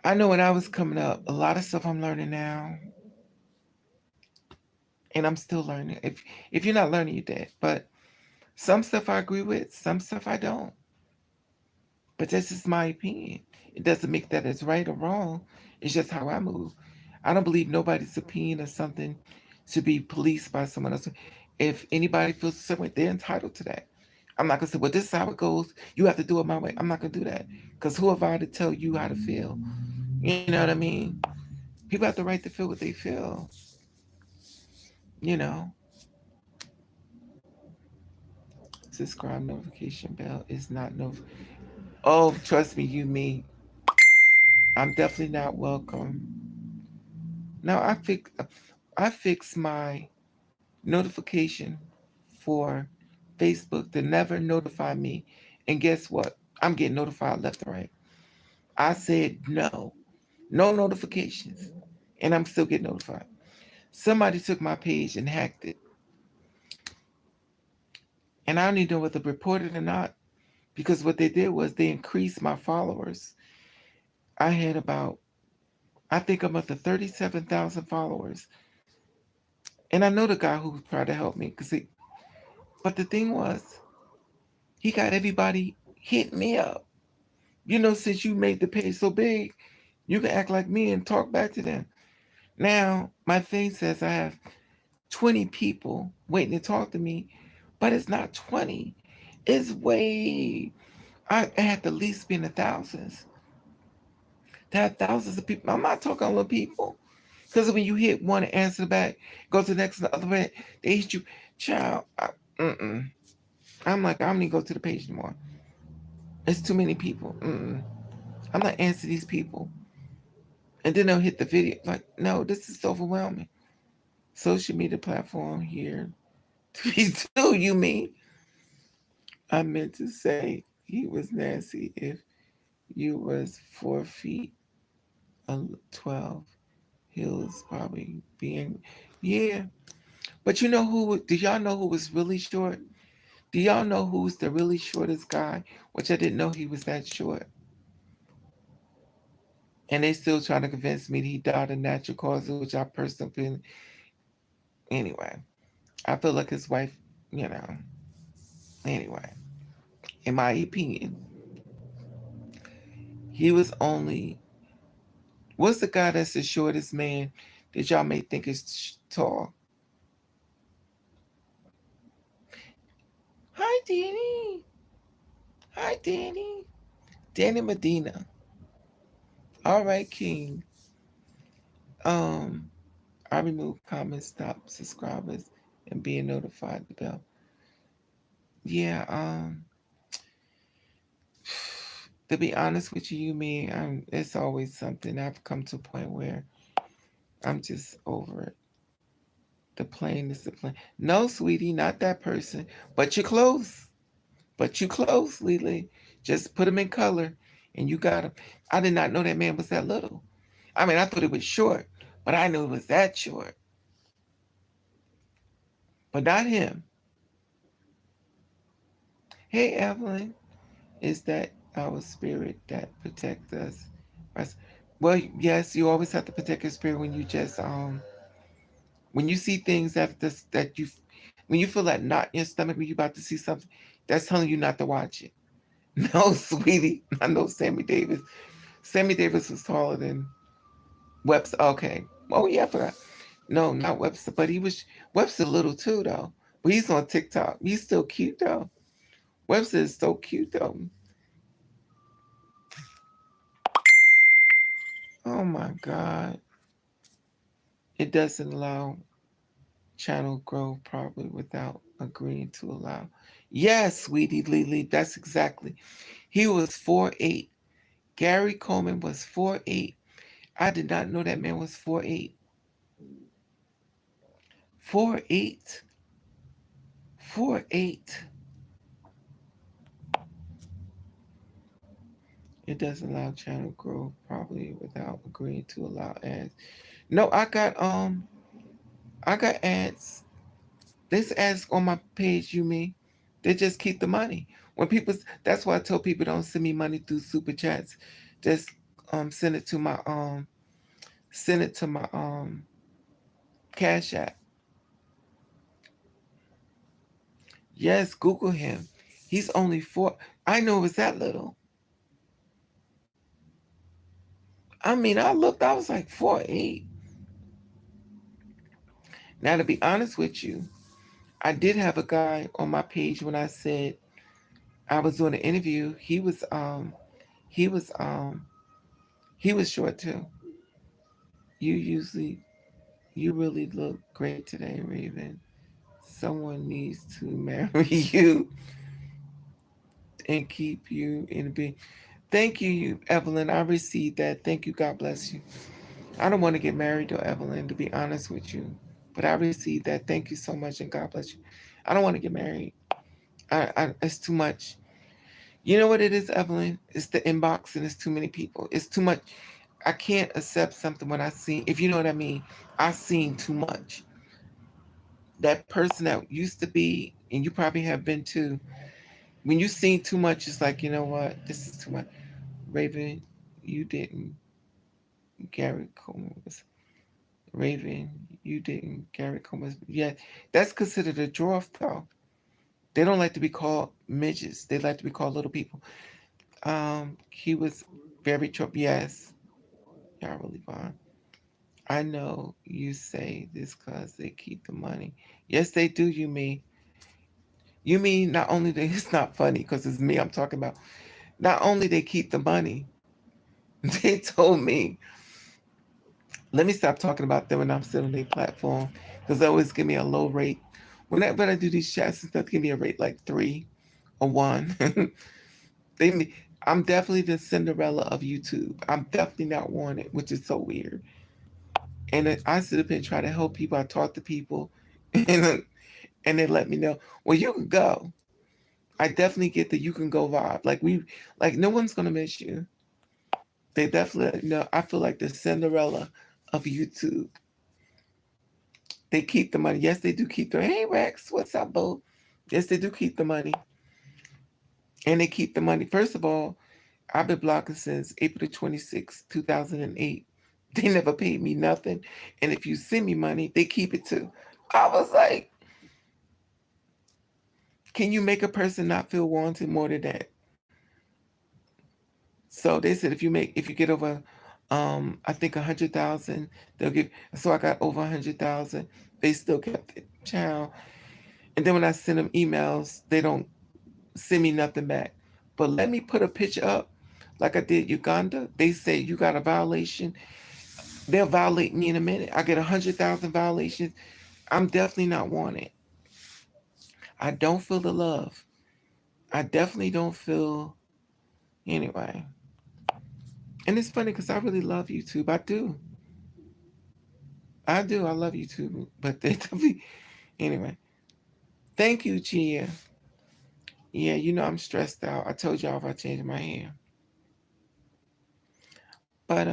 I know when I was coming up, a lot of stuff I'm learning now, and I'm still learning. If you're not learning, you're dead. But some stuff I agree with, some stuff I don't. But that's just my opinion. It doesn't make that as right or wrong. It's just how I move. I don't believe nobody's opinion or something should be policed by someone else. If anybody feels the same way, they're entitled to that. I'm not gonna say, well, this is how it goes. You have to do it my way. I'm not gonna do that. Because who have I to tell you how to feel? You know what I mean? People have the right to feel what they feel. You know, subscribe notification bell is not no. Oh, trust me, I'm definitely not welcome. Now I fix my notification for Facebook to never notify me. And guess what? I'm getting notified left and right. I said no. No notifications. And I'm still getting notified. Somebody took my page and hacked it. And I don't even know whether to report it or not. Because what they did was they increased my followers. I had about, I think I'm up to 37,000 followers. And I know the guy who tried to help me. But the thing was, he got everybody hitting me up. Since you made the page so big, you can act like me and talk back to them. Now, my thing says I have 20 people waiting to talk to me, but it's not 20. It's way, I had to at least be in the thousands. To have thousands of people. I'm not talking little people. Because when you hit one and answer back, go to the next and the other way, they hit you. Child, I'm like, I don't even go to the page anymore. It's too many people. I'm not answering these people. And then they'll hit the video. Like, no, this is overwhelming. Social media platform here. To be too, you mean? I meant to say he was nasty if you was 4 feet 12. Heels probably being, yeah. But you know who? Do y'all know who was really short? Do y'all know who's the really shortest guy? Which I didn't know he was that short. And they still trying to convince me that he died of natural causes, which I personally been. Anyway, I feel like his wife, you know. Anyway, in my opinion, he was only. What's the guy that's the shortest man that y'all may think is tall? Hi, Danny. Hi, Danny. Danny Medina. All right, King. Um, I remove comments, stop subscribers, and being notified the bell. Yeah. To be honest with you, it's always something. I've come to a point where I'm just over it. The plane is the plane. No, sweetie, not that person. But you're close. But you close, Lily. Just put them in color, and you got him. I did not know that man was that little. I mean, I thought it was short, but I knew it was that short. But not him. Hey, Evelyn, is that our spirit that protect us? Well, yes, you always have to protect your spirit when you just when you see things that you when you feel that knot in your stomach when you're about to see something that's telling you not to watch it. No, sweetie, I know Sammy Davis. Sammy Davis was taller than Webster. Okay. Oh yeah, I forgot. No, not Webster, but he was Webster little too though. But he's on TikTok. He's still cute though. Webster is so cute though. Oh my God. It doesn't allow channel growth probably without agreeing to allow. Yes, sweetie Lily, that's exactly. He was 4'8". Gary Coleman was 4'8". I did not know that man was 4'8". 4'8". 4'8". It doesn't allow channel growth probably without agreeing to allow ads. No, I got ads. This ads on my page, you mean? They just keep the money. When people that's why I tell people don't send me money through super chats. Just send it to my Cash App. Yes, Google him. He's only four. I know it was that little. I mean, I looked, I was like 4'8". Now to be honest with you, I did have a guy on my page when I said I was doing an interview. He was he was short too. You usually you really look great today, Raven. Someone needs to marry you. and keep you in be. Thank you, Evelyn. I received that. Thank you. God bless you. I don't want to get married to Evelyn, to be honest with you, but I received that. Thank you so much, and God bless you. I don't want to get married. It's too much. You know what it is, Evelyn? It's the inbox, and it's too many people. It's too much. I can't accept something when I see. If you know what I mean, I seen too much. That person that used to be, and you probably have been too. When you seen too much, it's like, you know what? This is too much. Raven, you didn't. Gary Coleman was Raven. You didn't. Gary Coleman was. Yeah, that's considered a dwarf, though. They don't like to be called midgets. They like to be called little people. He was very trouble. Yes, y'all really fine. I know you say this because they keep the money. Yes, they do. You mean not only they, it's not funny because it's me I'm talking about. Not only they keep the money, they told me, let me stop talking about them when I'm sitting on their platform because they always give me a low rate. Whenever I do these chats and stuff, give me a rate like 3 or 1. they, I'm definitely the Cinderella of YouTube. I'm definitely not wanted, which is so weird. And I sit up and try to help people. I talk to people, and and they let me know, well, you can go. I definitely get the you can go vibe. Like no one's gonna miss you. They definitely know. I feel like the Cinderella of YouTube. They keep the money. Yes, they do keep the. Hey Rex, what's up, boo? Yes, they do keep the money, and they keep the money. First of all, I've been blocking since April 26, 2008. They never paid me nothing, and if you send me money, they keep it too. I was like, can you make a person not feel wanted more than that? So they said if you get over, I think 100,000, they'll give. So I got over 100,000. They still kept it, child. And then when I send them emails, they don't send me nothing back. But let me put a picture up, like I did Uganda. They say you got a violation. They'll violate me in a minute. I get 100,000 violations. I'm definitely not wanted. I don't feel the love. I definitely don't feel anyway. And it's funny because I really love YouTube. I do. I do. I love YouTube. But they definitely anyway. Thank you, Gia. Yeah, you know I'm stressed out. I told y'all if I changed my hair. But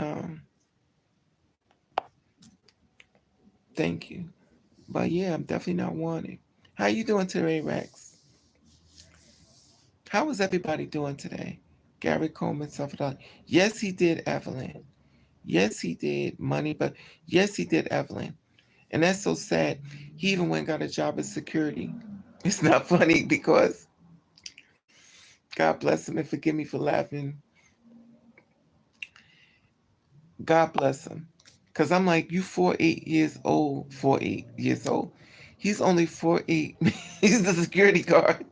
thank you. But yeah, I'm definitely not wanted. How you doing today, Rex? How was everybody doing today? Gary Coleman suffered on. Yes, he did, Evelyn. Yes, he did money, but yes, he did, Evelyn. And that's so sad. He even went and got a job as security. It's not funny because God bless him and forgive me for laughing. God bless him. Because I'm like, you 4'8" years old, 4'8" years old. He's only 4'8". He's the security guard.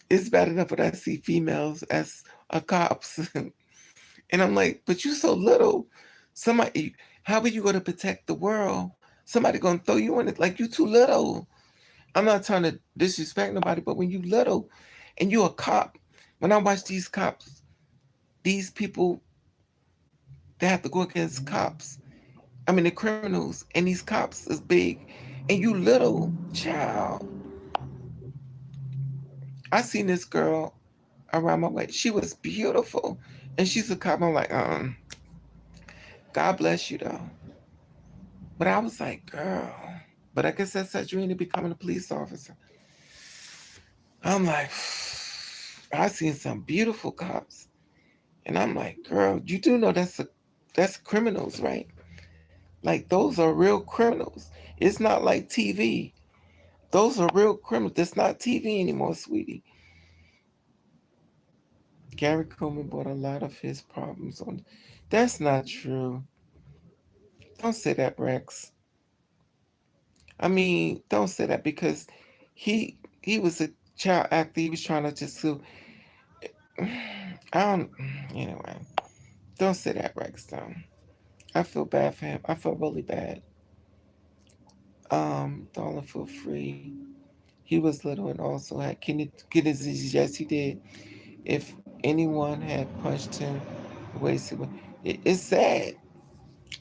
It's bad enough when I see females as cops. And I'm like, but you so little. Somebody, how are you going to protect the world? Somebody going to throw you in it like you too little. I'm not trying to disrespect nobody, but when you little and you a cop, when I watch these cops, these people that have to go against cops, I mean the criminals, and these cops is big, and you little child. I seen this girl around my way. She was beautiful, and she's a cop. I'm like, God bless you though. But I was like, girl. But I guess that's her dream to becoming a police officer. I'm like, I seen some beautiful cops, and I'm like, girl, you do know that's criminals, right? Like those are real criminals. It's not like TV. Those are real criminals. That's not TV anymore, sweetie. Gary Coleman brought a lot of his problems on. That's not true. Don't say that, Rex. I mean, don't say that because he was a child actor. He was trying to just sue. I don't. Anyway, don't say that, Rex. Though I feel bad for him. I feel really bad. Don't feel free. He was little and also had kidney disease. Yes, he did. If anyone had punched him, the way he went, it's sad.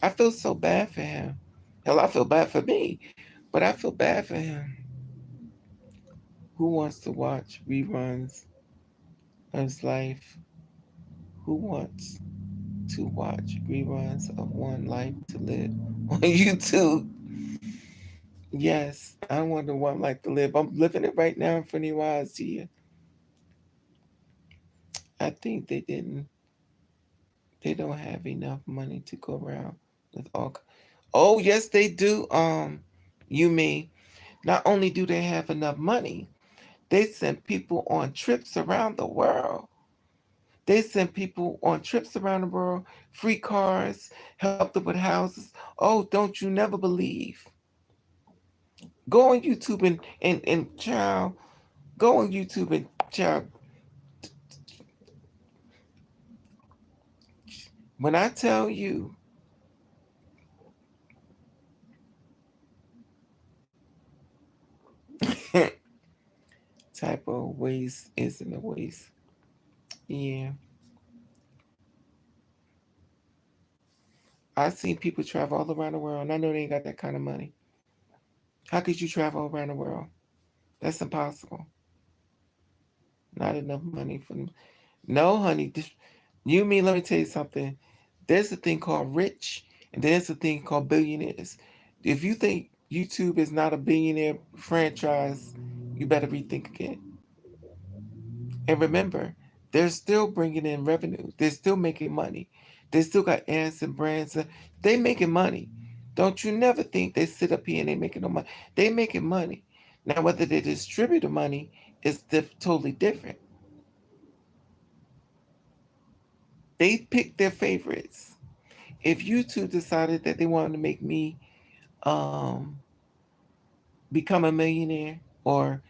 I feel so bad for him. Hell, I feel bad for me, but I feel bad for him. Who wants to watch reruns of his life? Who wants to watch reruns of One Life to Live on YouTube? Yes, I wonder what I'm like to live. I'm living it right now in front of your eyes here. I think they don't have enough money to go around with all. Oh, yes, they do. You mean, not only do they have enough money, they send people on trips around the world. They send people on trips around the world, free cars, help them with houses. Oh, don't you never believe. Go on YouTube and child, go on YouTube and child. When I tell you, type of waste isn't a waste. Yeah. I've seen people travel all around the world, and I know they ain't got that kind of money. How could you travel around the world? That's impossible. Not enough money for them. No, honey. You mean, let me tell you something. There's a thing called rich, and there's a thing called billionaires. If you think YouTube is not a billionaire franchise, you better rethink again. And remember, they're still bringing in revenue. They're still making money. They still got ads and brands. They making money. Don't you never think they sit up here and they making no money. They making money. Now, whether they distribute the money is totally different. They pick their favorites. If YouTube decided that they wanted to make me um, become a millionaire or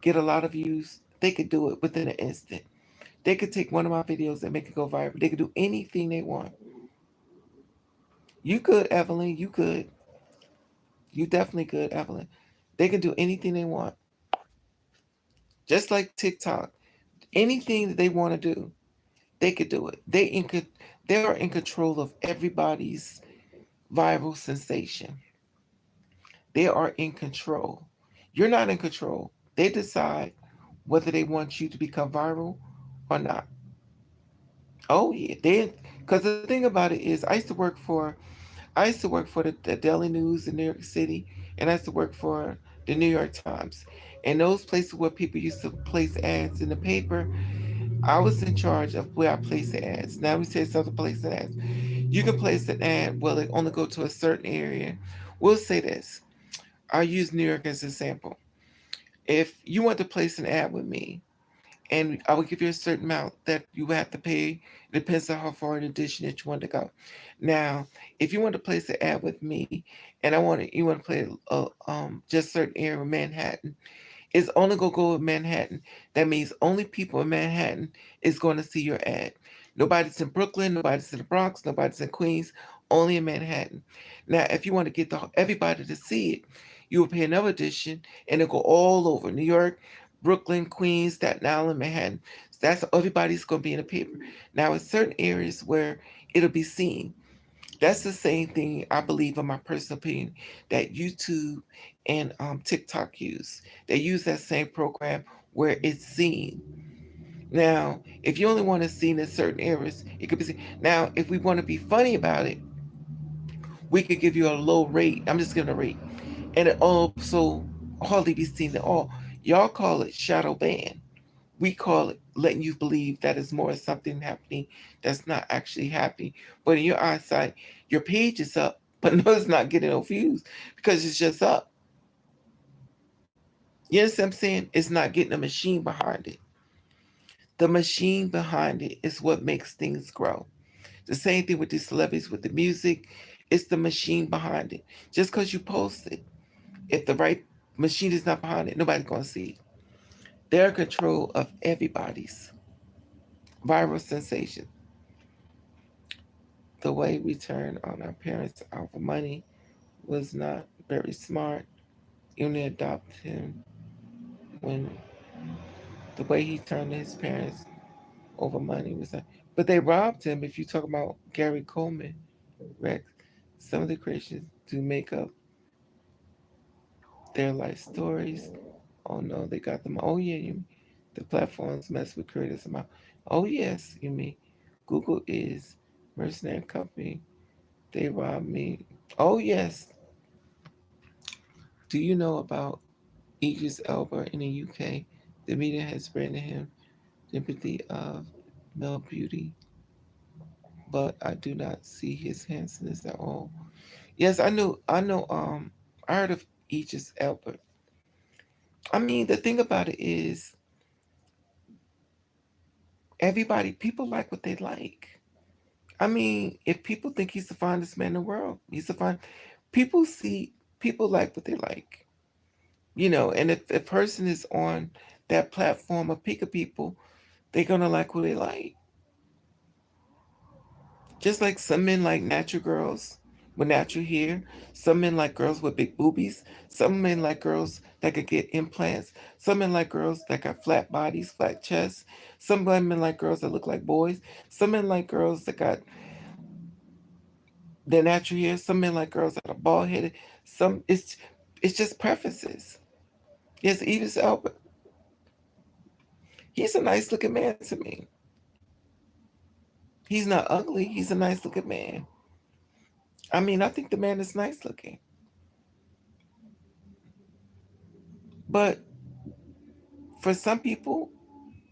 get a lot of views, they could do it within an instant. They could take one of my videos and make it go viral. They could do anything they want. You could, Evelyn. You could. You definitely could, Evelyn. They can do anything they want. Just like TikTok. Anything that they want to do, they could do it. They are in control of everybody's viral sensation. They are in control. You're not in control. They decide whether they want you to become viral or not. Oh yeah, they because the thing about it is I used to work for the Daily News in New York City, and I used to work for the New York Times. And those places where people used to place ads in the paper, I was in charge of where I placed the ads. Now we say something placing ads. You can place an ad, well, it only go to a certain area. We'll say this. I'll use New York as an example. If you want to place an ad with me, and I will give you a certain amount that you have to pay. It depends on how far in addition that you want to go. Now, if you want to place an ad with me, and you want to play just certain area of Manhattan, it's only gonna go with Manhattan. That means only people in Manhattan is going to see your ad. Nobody's in Brooklyn, nobody's in the Bronx, nobody's in Queens, only in Manhattan. Now, if you want to get everybody to see it, you will pay another edition, and it'll go all over New York, Brooklyn, Queens, Staten Island, Manhattan. So that's everybody's going to be in the paper. Now, in certain areas where it'll be seen, that's the same thing I believe, in my personal opinion, that YouTube and TikTok use. They use that same program where it's seen. Now, if you only want to see in certain areas, it could be seen. Now, if we want to be funny about it, we could give you a low rate. I'm just giving a rate, and it also hardly be seen at all. Y'all call it shadow ban. We call it letting you believe that is more something happening that's not actually happening. But in your eyesight, your page is up, but no, it's not getting no views because it's just up. You know what I'm saying? It's not getting a machine behind it. The machine behind it is what makes things grow. The same thing with the celebrities, with the music. It's the machine behind it. Just because you post it, if the right machine is not behind it, nobody's going to see it. They're in control of everybody's viral sensation. The way we turned on our parents out for money was not very smart. You only adopt him. when the way he turned to his parents over money was like, but they robbed him. If you talk about Gary Coleman, Rex, some of the Christians do make up their life stories. Oh no, they got them. Oh yeah, the platforms mess with creators amount. Oh yes, you mean Google is mercenary company. They robbed me. Oh yes. Do you know about Idris Elba in the UK? The media has branded him sympathy of male beauty, but I do not see his handsomeness at all. Yes, I know. I know. I heard of Idris Elba. I mean, the thing about it is, everybody, people like what they like. I mean, if people think he's the finest man in the world, he's the fine. People see, people like what they like, and if a person is on that platform of peak of people, they're gonna like what they like. Just like some men like natural girls with natural hair, some men like girls with big boobies, some men like girls that could get implants, some men like girls that got flat bodies, flat chests, some men like girls that look like boys, some men like girls that got their natural hair, some men like girls that are bald headed. Some it's just preferences. Yes, Idris Elba, he's a nice looking man to me. He's not ugly. He's a nice looking man. I mean, I think the man is nice looking, but for some people,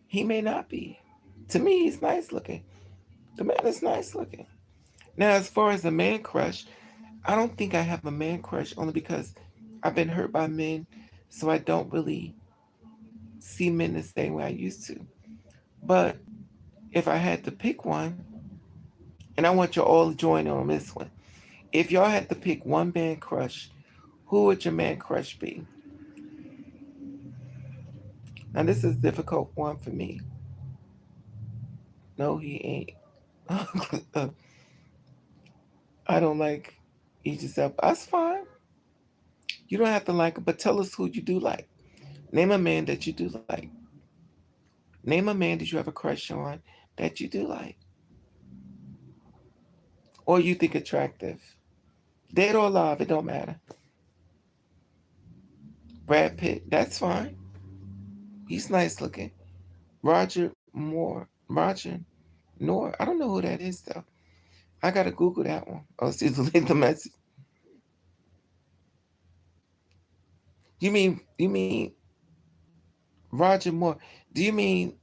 he may not be. To me, he's nice looking. The man is nice looking. Now, as far as a man crush, I don't think I have a man crush only because I've been hurt by men, so I don't really see men the same way I used to. But if I had to pick one, and I want you all to join on this one, if y'all had to pick one man crush, who would your man crush be? Now, this is a difficult one for me. No, he ain't. I don't like each yourself. That's fine. You don't have to like him, but tell us who you do like. Name a man that you do like. Name a man that you have a crush on that you do like, or you think attractive. Dead or alive, it don't matter. Brad Pitt, that's fine. He's nice looking. Roger Moore, Roger Noor. I don't know who that is though. I gotta Google that one. Oh, see the message. You mean Roger Moore? Do you mean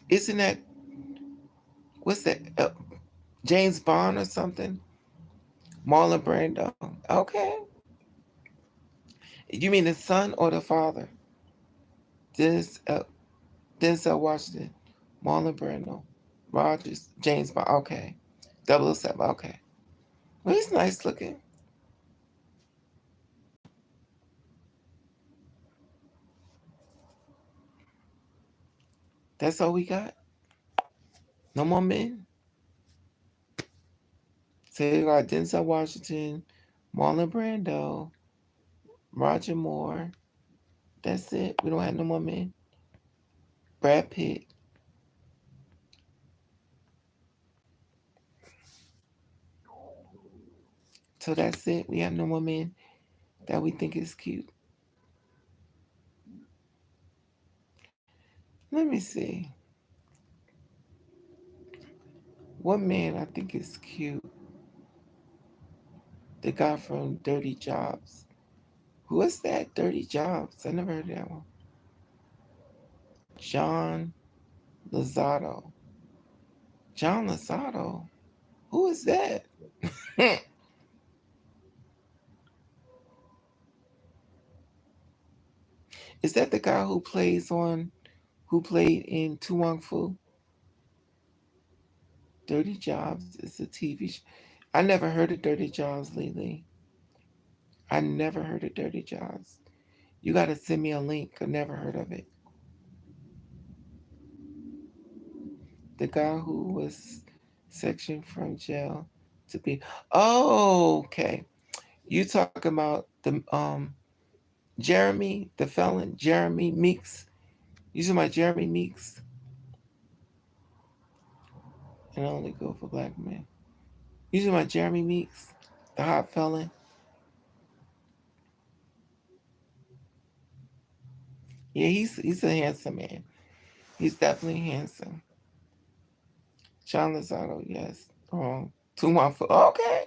isn't that what's that? James Bond or something? Marlon Brando. Okay. You mean the son or the father? Dennis, Denzel Washington, Marlon Brando, Rogers, James Bond. Okay. 007. Okay. Well, he's nice looking. That's all we got. No more men. So you got Denzel Washington, Marlon Brando, Roger Moore. That's it. We don't have no more men. Brad Pitt. So that's it. We have no more men that we think is cute. Let me see. What man I think is cute? The guy from Dirty Jobs. Who is that? Dirty Jobs. I never heard of that one. John Lozado. John Lozado? Who is that? Is that the guy who played in Tu Wong Fu? Dirty Jobs is a TV show. I never heard of Dirty Jobs lately. I never heard of Dirty Jobs. You got to send me a link. I never heard of it. The guy who was sectioned from jail to be. Oh, okay. You talking about the Jeremy, the felon, Jeremy Meeks. You talking about Jeremy Meeks? And only go for black men. You talking about Jeremy Meeks, the hot felon? Yeah, he's a handsome man. He's definitely handsome. John Lozano, yes. Two months. Okay.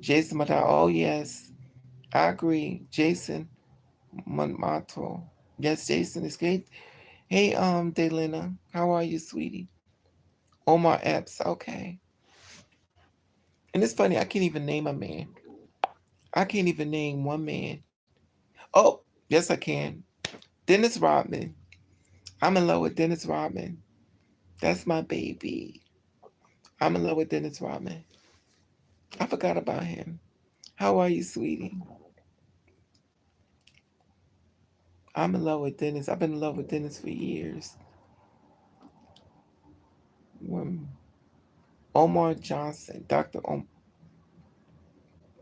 Jason Momoa. Oh yes, I agree. Jason Momoa. Yes, Jason is great. Hey, Delina, how are you, sweetie? Omar Epps. Okay. And it's funny. I can't even name a man. I can't even name one man. Oh, yes, I can. Dennis Rodman. I'm in love with Dennis Rodman. That's my baby. I'm in love with Dennis Rodman. I forgot about him. How are you, sweetie? I'm in love with Dennis. I've been in love with Dennis for years. Omar Johnson, Dr.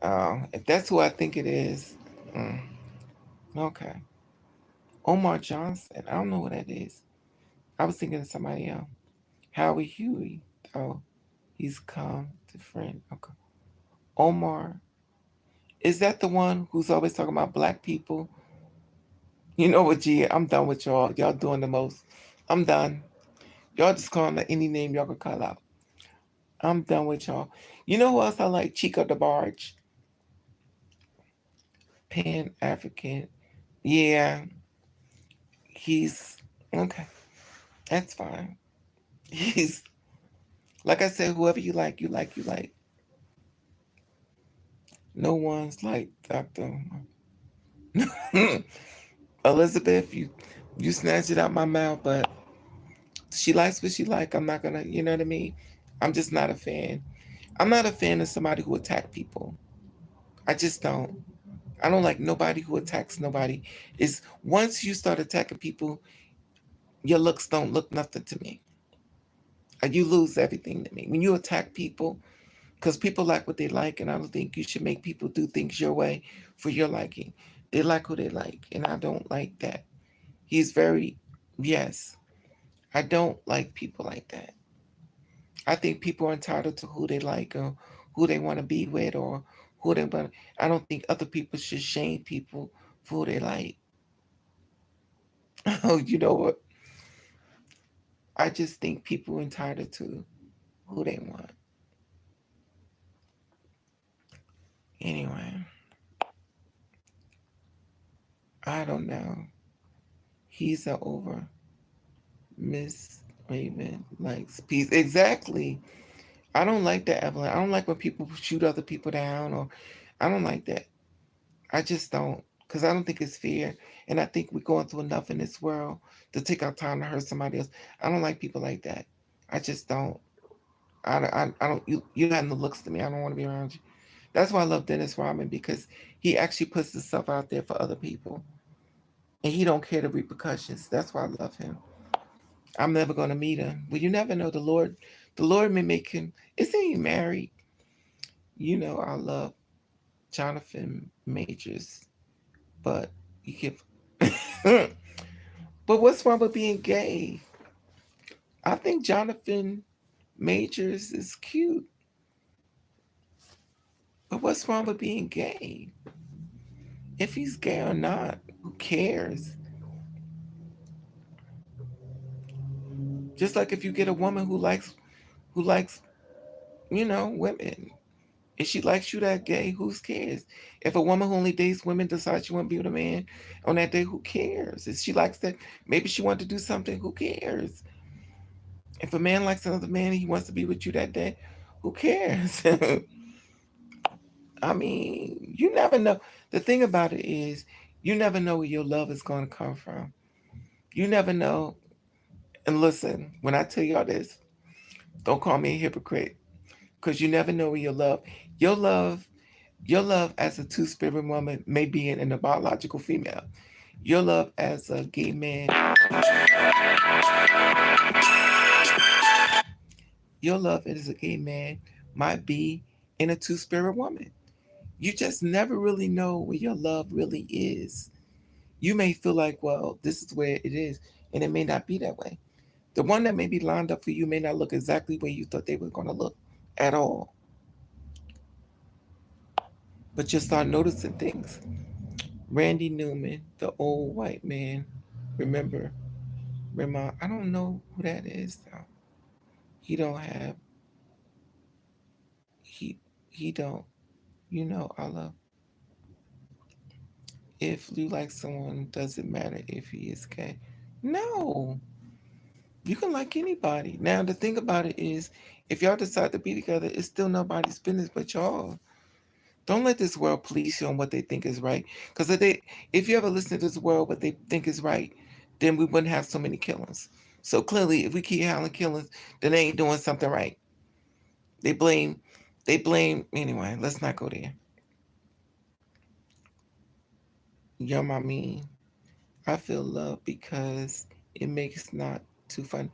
If that's who I think it is, mm, okay. Omar Johnson. I don't know what that is. I was thinking of somebody else. Howie Huey. Oh, he's come to friend. Okay. Omar. Is that the one who's always talking about black people? You know what, G? I'm done with y'all. Y'all doing the most. I'm done. Y'all just calling it any name y'all can call out. I'm done with y'all. You know who else I like? Chico DeBarge. Pan African. Yeah, he's okay. That's fine. He's like I said, whoever you like, you like, you like. No one's like Dr. Elizabeth. You snatched it out my mouth, but she likes what she like. I'm not gonna, you know what I mean? I'm just not a fan. I'm not a fan of somebody who attack people. I just don't. I don't like nobody who attacks nobody. Is once you start attacking people, your looks don't look nothing to me. You lose everything to me. When you attack people, because people like what they like, and I don't think you should make people do things your way for your liking. They like who they like, and I don't like that. He's very, yes, I don't like people like that. I think people are entitled to who they like or who they want to be with or who they want. I don't think other people should shame people for who they like. Oh, you know what? I just think people are entitled to who they want. Anyway, I don't know. He's a over. Miss Raven likes peace. Exactly. I don't like that, Evelyn. I don't like when people shoot other people down, or I don't like that. I just don't, because I don't think it's fair. And I think we're going through enough in this world to take our time to hurt somebody else. I don't like people like that. I just don't. I don't. You have no looks to me. I don't want to be around you. That's why I love Dennis Rodman because he actually puts himself out there for other people, and he don't care the repercussions. That's why I love him. I'm never going to meet him. Well, you never know. The Lord may make him. Isn't he married? You know, I love Jonathan Majors, but you can. But what's wrong with being gay? I think Jonathan Majors is cute. But what's wrong with being gay? If he's gay or not, who cares? Just like if you get a woman who likes, women. If she likes you that gay, who cares? If a woman who only dates women decides she want to be with a man on that day, who cares? If she likes that, maybe she wants to do something, who cares? If a man likes another man and he wants to be with you that day, who cares? I mean, you never know. The thing about it is, you never know where your love is going to come from. You never know. And listen, when I tell y'all this, don't call me a hypocrite because you never know where your love, your love as a two-spirit woman may be in a biological female. Your love as a gay man, your love as a gay man might be in a two-spirit woman. You just never really know where your love really is. You may feel like, well, this is where it is, and it may not be that way. The one that may be lined up for you may not look exactly where you thought they were going to look at all. But you'll start noticing things. Randy Newman, the old white man. Remember, I don't know who that is though. He don't have he he don't. You know, I love. If you like someone, doesn't matter if he is gay. No, you can like anybody. Now the thing about it is, if y'all decide to be together, it's still nobody's business but y'all. Don't let this world police you on what they think is right. Because if you ever listen to this world, what they think is right, then we wouldn't have so many killings. So clearly, if we keep having killings, then they ain't doing something right. They blame, Anyway, let's not go there. Yo, my mean. I feel love because it makes not too fun.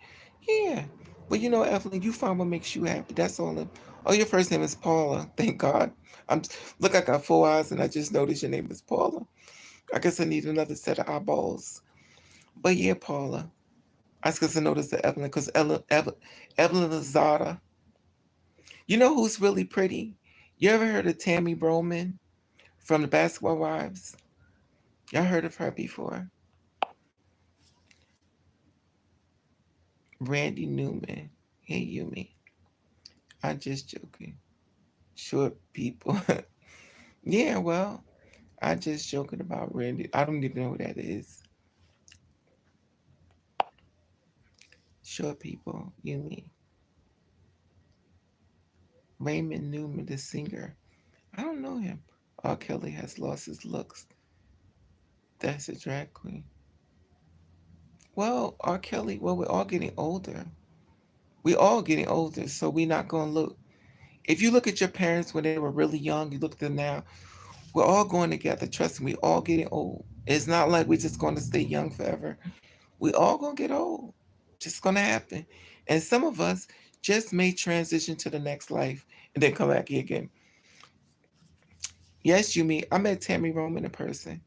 Yeah. But you know, Evelyn, you find what makes you happy. That's all. Oh, your first name is Paula. Thank God. I'm Look, I got 4 eyes and I just noticed your name is Paula. I guess I need another set of eyeballs. But yeah, Paula. I was going to notice the Evelyn because Evelyn Lazada. You know who's really pretty? You ever heard of Tammy Roman from the Basketball Wives? Y'all heard of her before? Randy Newman. Hey, Yumi. I'm just joking. Short people. Yeah, well, I just joking about Randy. I don't even know who that is. Short people. Yumi. Raymond Newman, the singer. I don't know him. R. Kelly has lost his looks. That's a drag queen. Well, R. Kelly, well, we're all getting older. We all getting older, so we're not gonna look. If you look at your parents when they were really young, you look at them now. We're all going together. Trust me, we all getting old. It's not like we're just going to stay young forever. We all gonna get old. Just gonna happen. And some of us just may transition to the next life and then come back here again. Yes, you mean I met Tammy Roman in person.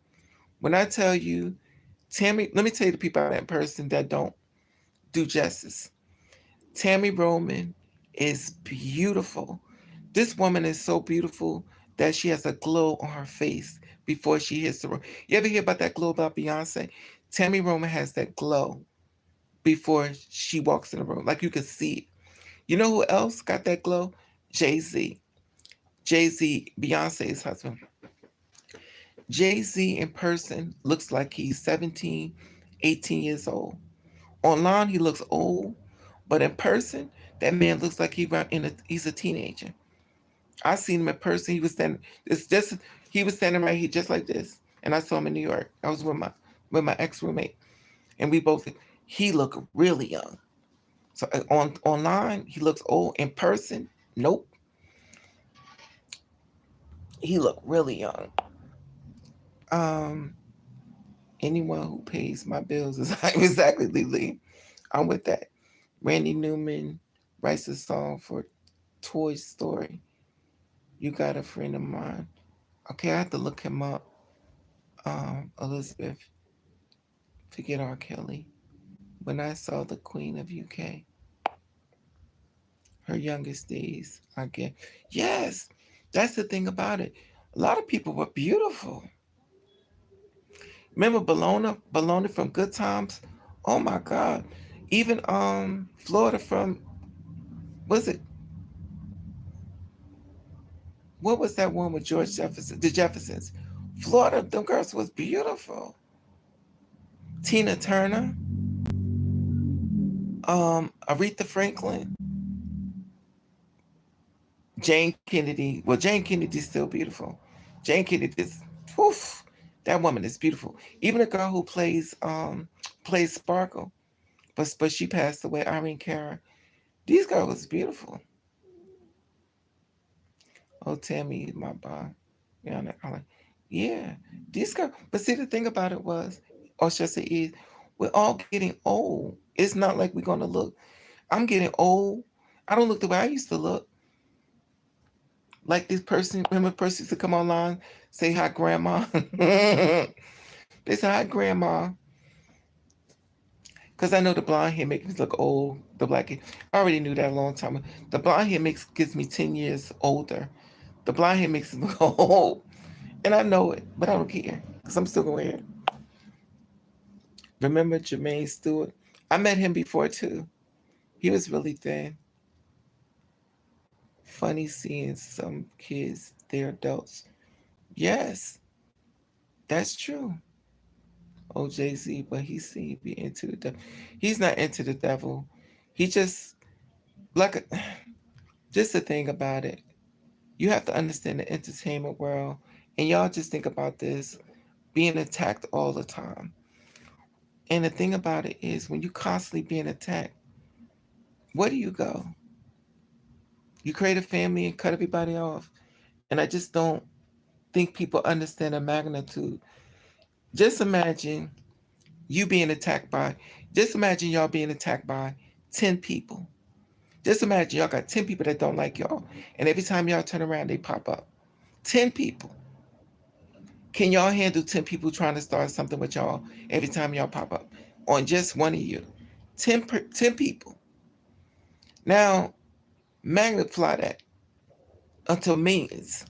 When I tell you, Tammy, let me tell you the people I met in person that don't do justice. Tammy Roman is beautiful. This woman is so beautiful that she has a glow on her face before she hits the room. You ever hear about that glow about Beyonce? Tammy Roman has that glow before she walks in the room. Like you can see it. You know who else got that glow? Jay-Z. Jay-Z, Beyonce's husband. Jay-Z in person looks like he's 17, 18 years old. Online, he looks old, but in person, that man looks like he's a teenager. I seen him in person. He was standing right here just like this, and I saw him in New York. I was with my ex roommate, and we both. He looked really young. So online, he looks old. In person, nope, he looked really young. Um, Anyone who pays my bills is exactly Lee. I'm with that. Randy Newman writes a song for Toy Story. You got a friend of mine. Okay, I have to look him up. Elizabeth, forget R. Kelly. When I saw the Queen of UK, her youngest days, I get. Yes, that's the thing about it. A lot of people were beautiful. Remember Bologna from Good Times? Oh my God. Even Florida from, was it, what was that one with George Jefferson? The Jeffersons. Florida, them girls was beautiful. Tina Turner, Aretha Franklin, Jane Kennedy. Well, Jane Kennedy's still beautiful. Jane Kennedy's, woof, that woman is beautiful. Even the girl who plays Sparkle, but she passed away. Irene Cara. These girls was beautiful. Oh, Tammy, my bond. Yeah, I'm like, yeah, these girls. But see, the thing about it was, or should I say, is we're all getting old. It's not like we're gonna look. I'm getting old. I don't look the way I used to look. Like this person, remember person used to come online, say hi grandma. They say hi grandma. Because I know the blonde hair makes me look old. The black hair, I already knew that a long time ago. The blonde hair gives me 10 years older. The blonde hair makes me look old. And I know it, but I don't care. Because I'm still going to wear it. Remember Jermaine Stewart? I met him before too. He was really thin. Funny seeing some kids, they're adults. Yes, that's true. Oh, Jay-Z, but he seemed to be into the devil. He's not into the devil. He just, like, just the thing about it. You have to understand the entertainment world. And y'all just think about this being attacked all the time. And the thing about it is, when you constantly being attacked, where do you go? You create a family and cut everybody off. And I just don't think people understand the magnitude. Just imagine you being attacked by, just imagine y'all being attacked by 10 people. Just imagine y'all got 10 people that don't like y'all. And every time y'all turn around, they pop up. 10 people. Can y'all handle 10 people trying to start something with y'all every time y'all pop up? On just one of you. 10 people. Now, magnify that until millions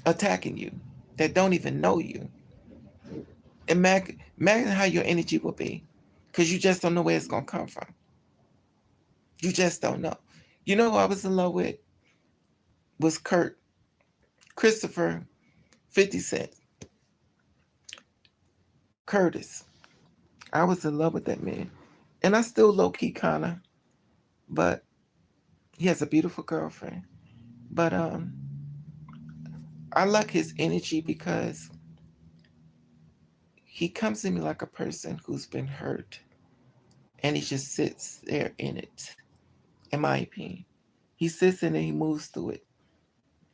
attacking you that don't even know you. Imagine how your energy will be. Because you just don't know where it's going to come from. You just don't know. You know who I was in love with? Was Christopher 50 Cent. Curtis. I was in love with that man. And I still low-key kind of, but he has a beautiful girlfriend. But I like his energy because he comes to me like a person who's been hurt. And he just sits there in it, in my opinion. He sits in it, he moves through it.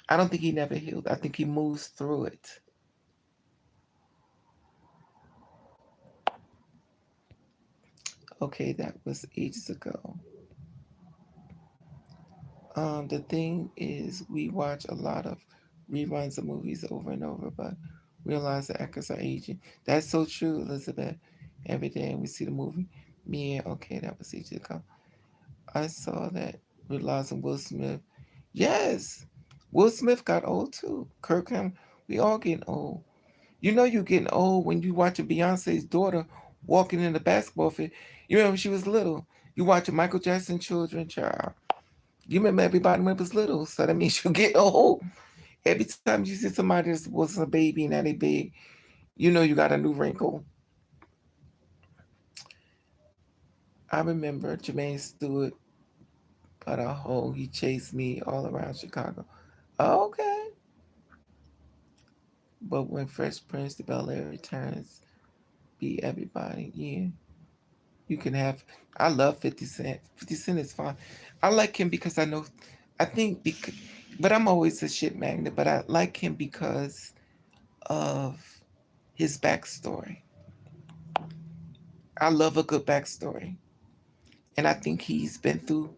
I don't think he never healed. I think he moves through it. Okay, that was ages ago. The thing is, we watch a lot of reruns of movies over and over, but realize the actors are aging. That's so true, Elizabeth. Every day we see the movie. Yeah, okay, that was ages ago. I saw that realizing Will Smith. Yes, Will Smith got old too. Kirkham, we all getting old. You know you getting old when you watching Beyonce's daughter walking in the basketball field. You remember when she was little. You watching Michael Jackson children, child. You remember everybody when it was little, so that means you get old. Every time you see somebody that was a baby and now they big, you know you got a new wrinkle. I remember Jermaine Stewart, but a hoe, he chased me all around Chicago. Okay. But when Fresh Prince of Bel Air returns, be everybody. Yeah. You can have, I love 50 Cent. 50 Cent is fine. I like him because I know, I think, because, but I'm always a shit magnet, but I like him because of his backstory. I love a good backstory. And I think he's been through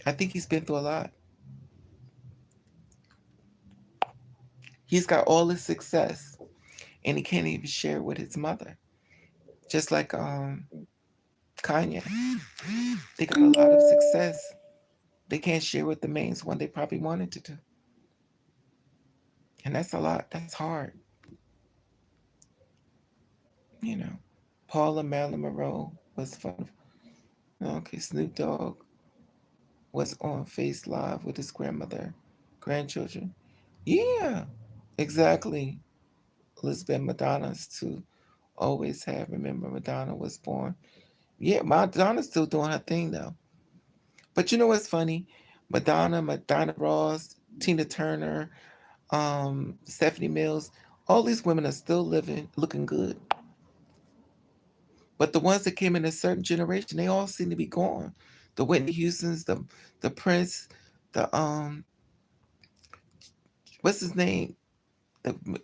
a lot. He's got all his success and he can't even share it with his mother. Just like Kanye. They got a lot of success. They can't share with the mains one they probably wanted to do. And that's a lot. That's hard. You know. Paula Marilyn Monroe was fun. Okay, Snoop Dogg was on Face Live with his grandchildren. Yeah, exactly. Elizabeth Madonna's too. Always have. Remember, Madonna was born. Yeah, Madonna's still doing her thing though. But you know what's funny? Madonna Ross, Tina Turner, Stephanie Mills, all these women are still living, looking good. But the ones that came in a certain generation, they all seem to be gone. The Whitney Houstons, the Prince, the what's his name? The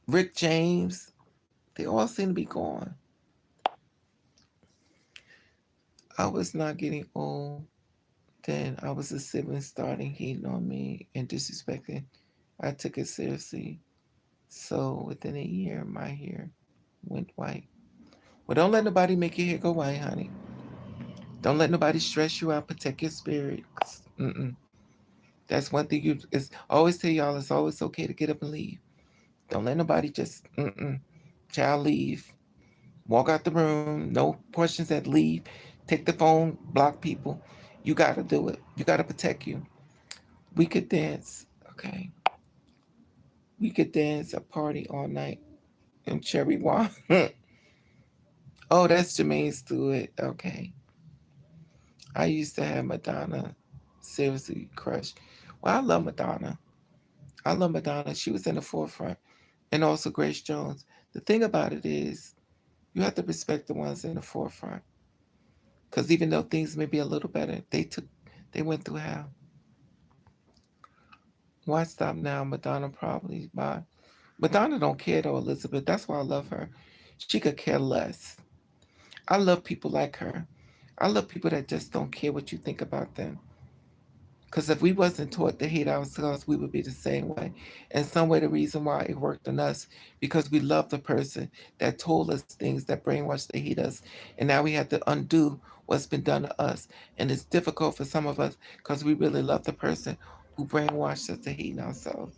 Rick James. They all seem to be gone. I was not getting old Then I was a sibling starting hating on me and disrespecting. I took it seriously. So within a year, my hair went white. Well, don't let nobody make your hair go white, honey. Don't let nobody stress you out. Protect your spirit. Mm-mm. That's one thing you is always tell y'all. It's always okay to get up and leave. Don't let nobody just child leave. Walk out the room. No questions at leave. Take the phone. Block people. You got to do it. You got to protect you. We could dance. Okay. We could dance a party all night in Cherry Wine. Oh, that's Jermaine Stewart. Okay. I used to have Madonna seriously crush. Well, I love Madonna. I love Madonna. She was in the forefront. And also Grace Jones. The thing about it is, you have to respect the ones in the forefront. Because even though things may be a little better, they went through hell. Why stop now? Madonna probably by. Madonna don't care though, Elizabeth. That's why I love her. She could care less. I love people like her. I love people that just don't care what you think about them. Because if we wasn't taught to hate ourselves, we would be the same way. And some way the reason why it worked on us, because we love the person that told us things that brainwashed to hate us. And now we have to undo what's been done to us. And it's difficult for some of us because we really love the person who brainwashed us to hate ourselves.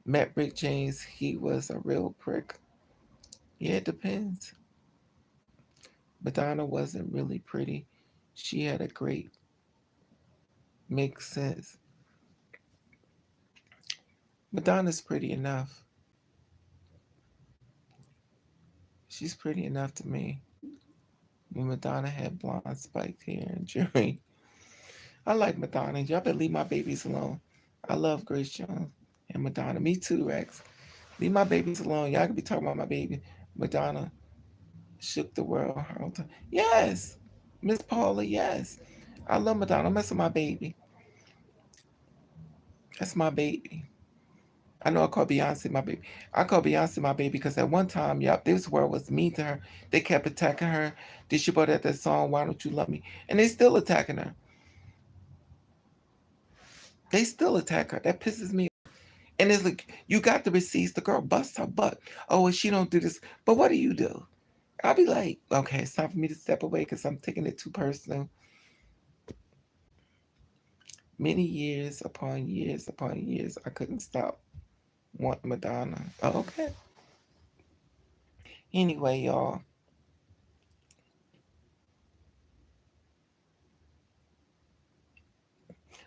Met Rick James, he was a real prick. Yeah, it depends. Madonna wasn't really pretty. She had a great, makes sense. Madonna's pretty enough. She's pretty enough to me. When Madonna had blonde spiked hair and jewelry. I like Madonna. Y'all better leave my babies alone. I love Grace Jones and Madonna. Me too, Rex. Leave my babies alone. Y'all could be talking about my baby. Madonna shook the world. Yes. Miss Paula, yes. I love Madonna. Mess with my baby. That's my baby. I know I call Beyonce my baby. I call Beyonce my baby because at one time, yep, this world was mean to her. They kept attacking her. Did she brought out that song, Why Don't You Love Me? And they still attacking her. They still attack her. That pisses me off. And it's like, you got the receipts. The girl busts her butt. Oh, and she don't do this. But what do you do? I'll be like, okay, it's time for me to step away because I'm taking it too personal. Many years upon years, I couldn't stop wanting Madonna. Oh, okay. Anyway, y'all,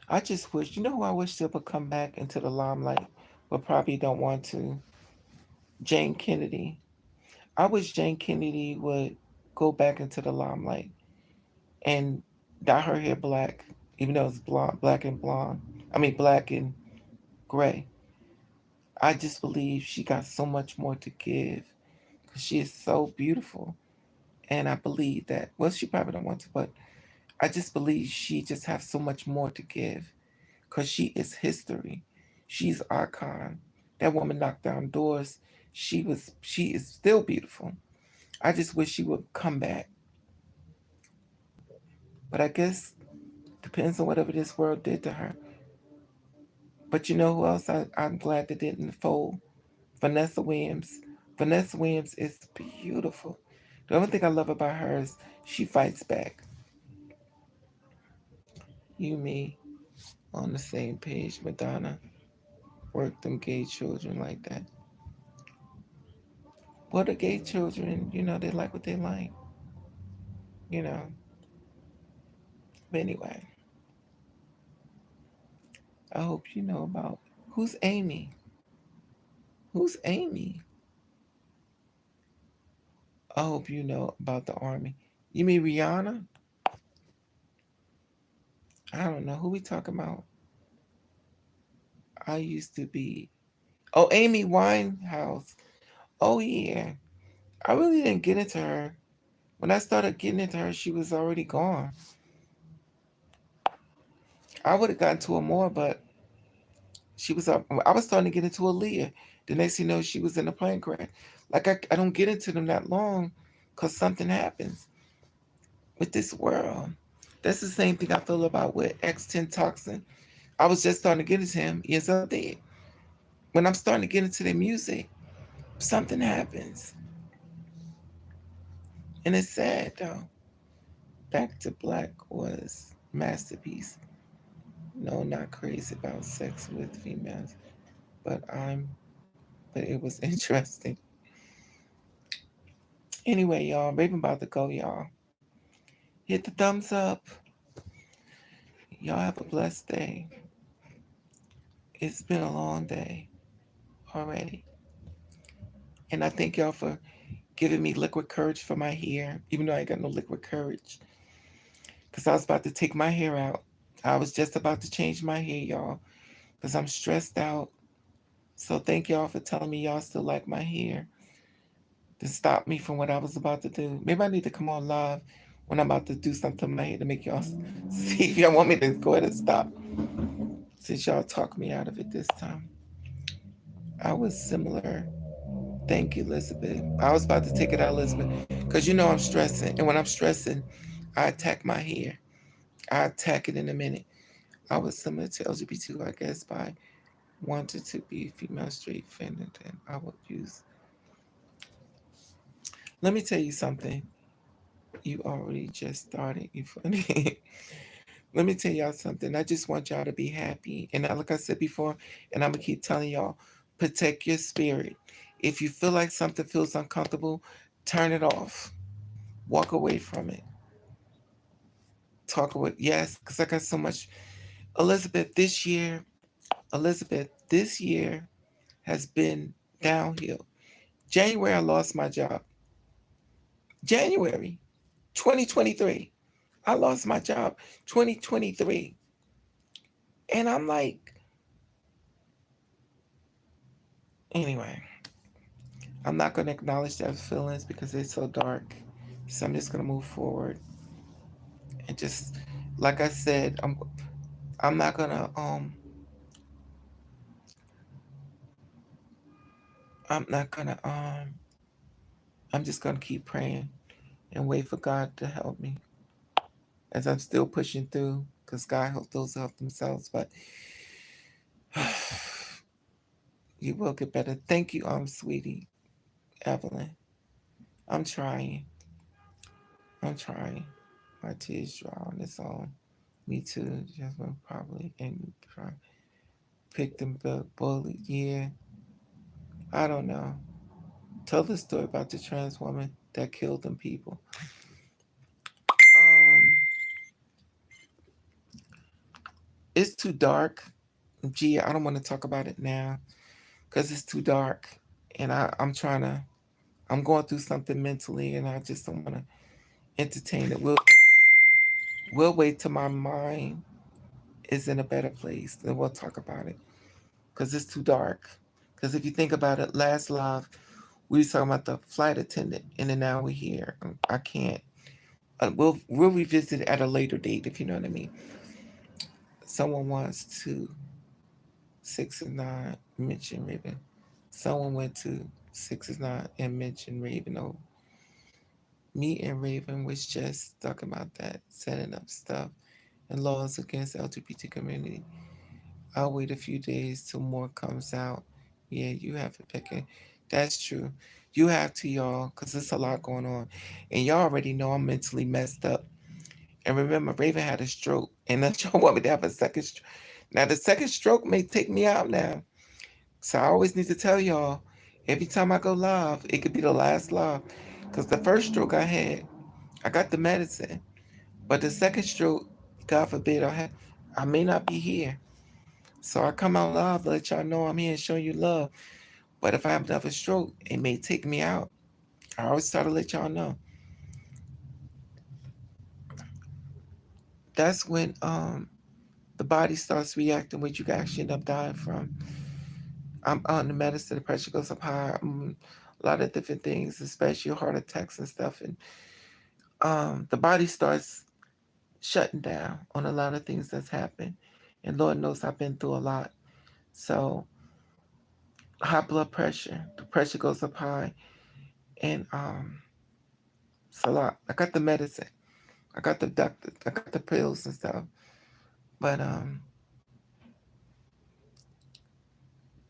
I just wish, you know who I wish they would come back into the limelight, but probably don't want to? Jane Kennedy. I wish Jane Kennedy would go back into the limelight and dye her hair black, even though it's blonde, black and blonde. I mean, black and gray. I just believe she got so much more to give because she is so beautiful. And I believe that, well, she probably don't want to, but I just believe she just has so much more to give because she is history. She's icon. That woman knocked down doors. She is still beautiful. I just wish she would come back. But I guess depends on whatever this world did to her. But you know who else I'm glad that didn't fold? Vanessa Williams. Vanessa Williams is beautiful. The only thing I love about her is she fights back. You, me, on the same page. Madonna worked them gay children like that. Well, the gay children, they like what they like, you know. But anyway, I hope you know about who's Amy. Who's Amy? I hope you know about the army. You mean Rihanna? I don't know who we talking about. I used to be. Oh, Amy Winehouse. Oh yeah. I really didn't get into her. When I started getting into her, she was already gone. I would have gotten to her more, but she was up. I was starting to get into Aaliyah. The next thing you know, she was in a plane crash. Like I don't get into them that long, cause something happens with this world. That's the same thing I feel about with X10 toxin. I was just starting to get into him years up there. When I'm starting to get into their music, something happens. And it's sad though. Back to Black was masterpiece. No, not crazy about sex with females, but but it was interesting. Anyway, y'all, Raven about to go, y'all. Hit the thumbs up. Y'all have a blessed day. It's been a long day already. And I thank y'all for giving me liquid courage for my hair, even though I ain't got no liquid courage. Because I was about to take my hair out. I was just about to change my hair, y'all, because I'm stressed out. So thank y'all for telling me y'all still like my hair to stop me from what I was about to do. Maybe I need to come on live when I'm about to do something to my hair to make y'all see if y'all want me to go ahead and stop. Since y'all talked me out of it this time. I was similar. Thank you, Elizabeth. I was about to take it out, Elizabeth, because you know I'm stressing. And when I'm stressing, I attack my hair. I attack it in a minute. I was similar to LGBTQ, I guess, by wanted to be female straight feminine. I would use. Let me tell you something. You already just started. You funny. Let me tell y'all something. I just want y'all to be happy. And like I said before, and I'm going to keep telling y'all, protect your spirit. If you feel like something feels uncomfortable, turn it off. Walk away from it. Talk about, yes, because I got so much. Elizabeth, this year has been downhill. January, I lost my job. January 2023, I lost my job. 2023. And I'm like, anyway. I'm not going to acknowledge those feelings because they're so dark. So I'm just going to move forward and just, like I said, I'm not going to I'm not going to I'm just going to keep praying and wait for God to help me as I'm still pushing through because God helps those who help themselves. But you will get better. Thank you, sweetie Evelyn. I'm trying. I'm trying. My tears dry on its own. Me too. Jasmine probably and try. Pick them the bully. Yeah, I don't know. Tell the story about the trans woman that killed them people. Um, it's too dark. Gee, I don't want to talk about it now because it's too dark, and I'm trying to. I'm going through something mentally, and I just don't want to entertain it. We'll wait till my mind is in a better place, then we'll talk about it because it's too dark. Because if you think about it, last live we was talking about the flight attendant, and then now we're here. I can't. We'll revisit it at a later date if you know what I mean. Someone wants to 6 is 9 mention Raven. Someone went to 6 is 9 and mentioned Raven. Oh, me and Raven was just talking about that, setting up stuff and laws against LGBT community. I'll wait a few days till more comes out. Yeah, you have to pick it. That's true. You have to, y'all, because there's a lot going on. And y'all already know I'm mentally messed up. And remember, Raven had a stroke, and now y'all want me to have a second stroke. Now, the second stroke may take me out now. So I always need to tell y'all, every time I go live, it could be the last live. Because the first stroke I got the medicine. But the second stroke, God forbid, I may not be here. So I come out live to let y'all know I'm here and show you love. But if I have another stroke, it may take me out. I always try to let y'all know. That's when the body starts reacting, what you can actually end up dying from. I'm on the medicine, the pressure goes up high, a lot of different things, especially heart attacks and stuff. And the body starts shutting down on a lot of things that's happened. And Lord knows I've been through a lot. So high blood pressure, the pressure goes up high, and it's a lot. I got the medicine. I got the doctor, I got the pills and stuff, but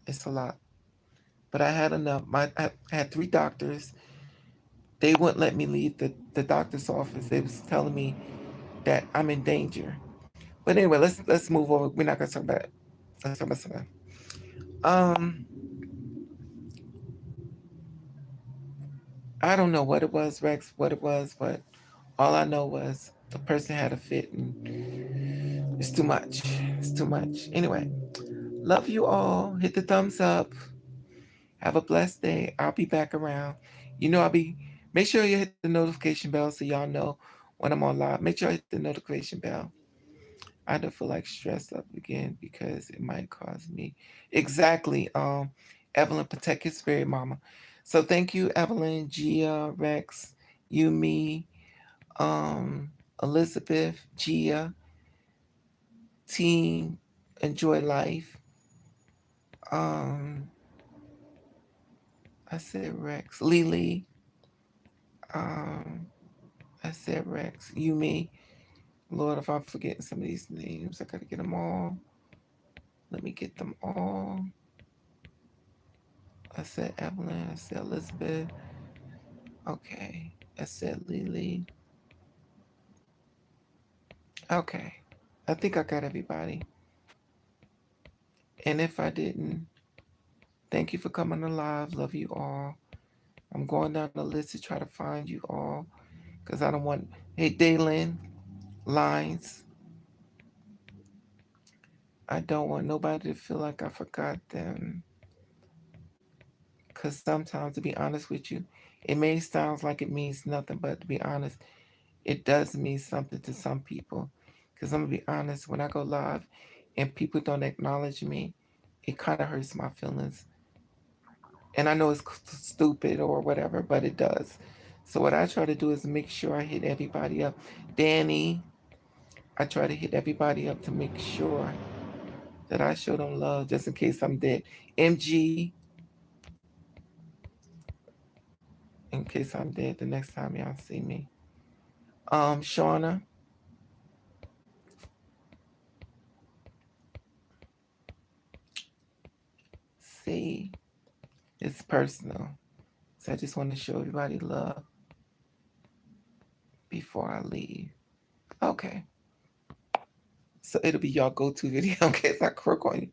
it's a lot. But I had enough. I had 3 doctors. They wouldn't let me leave the doctor's office. They was telling me that I'm in danger. But anyway, let's move over. We're not gonna talk about it. Let's talk about something. Um, I don't know what it was, Rex, what it was, but all I know was the person had a fit and it's too much. It's too much. Anyway, love you all. Hit the thumbs up. Have a blessed day. I'll be back around. I'll be, make sure you hit the notification bell so y'all know when I'm on live. Make sure I hit the notification bell. I don't feel like stressed up again because it might cause me. Exactly. Evelyn, protect your spirit, mama. So thank you, Evelyn, Gia, Rex, you, me, um, Elizabeth, Gia, team, enjoy life. Um, I said Rex, Lily, um, I said Rex, you, me. Lord, if I'm forgetting some of these names, I gotta get them all. Let me get them all. I said Evelyn, I said Elizabeth. Okay. I said Lily. Okay. I think I got everybody. And if I didn't, thank you for coming alive. Love you all. I'm going down the list to try to find you all because I don't want. Hey, Daylin, Lines. I don't want nobody to feel like I forgot them. Because sometimes, to be honest with you, it may sound like it means nothing, but to be honest, it does mean something to some people. Because I'm going to be honest, when I go live and people don't acknowledge me, it kind of hurts my feelings. And I know it's stupid or whatever, but it does. So what I try to do is make sure I hit everybody up. Danny, I try to hit everybody up to make sure that I show them love just in case I'm dead. MG, in case I'm dead the next time y'all see me. Shauna, see, it's personal. So I just want to show everybody love before I leave. Okay. So it'll be y'all go-to video in case I croak on you.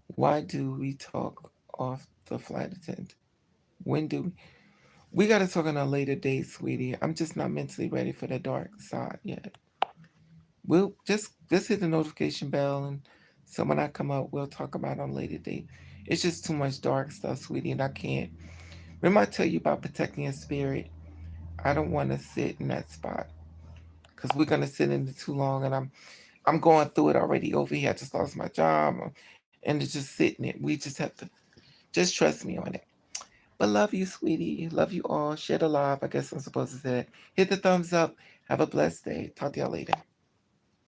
Why do we talk off the flight attendant? When do we got to talk on a later date, sweetie? I'm just not mentally ready for the dark side yet. We'll just hit the notification bell, and so when I come out, we'll talk about it on a later date. It's just too much dark stuff, sweetie, and I can't. Remember I tell you about protecting your spirit? I don't want to sit in that spot because we're gonna sit in it too long, and I'm going through it already over here. I just lost my job, and it's just sitting it. We just have to just trust me on it. But love you, sweetie. Love you all. Share the love. I guess I'm supposed to say that. Hit the thumbs up. Have a blessed day. Talk to y'all later.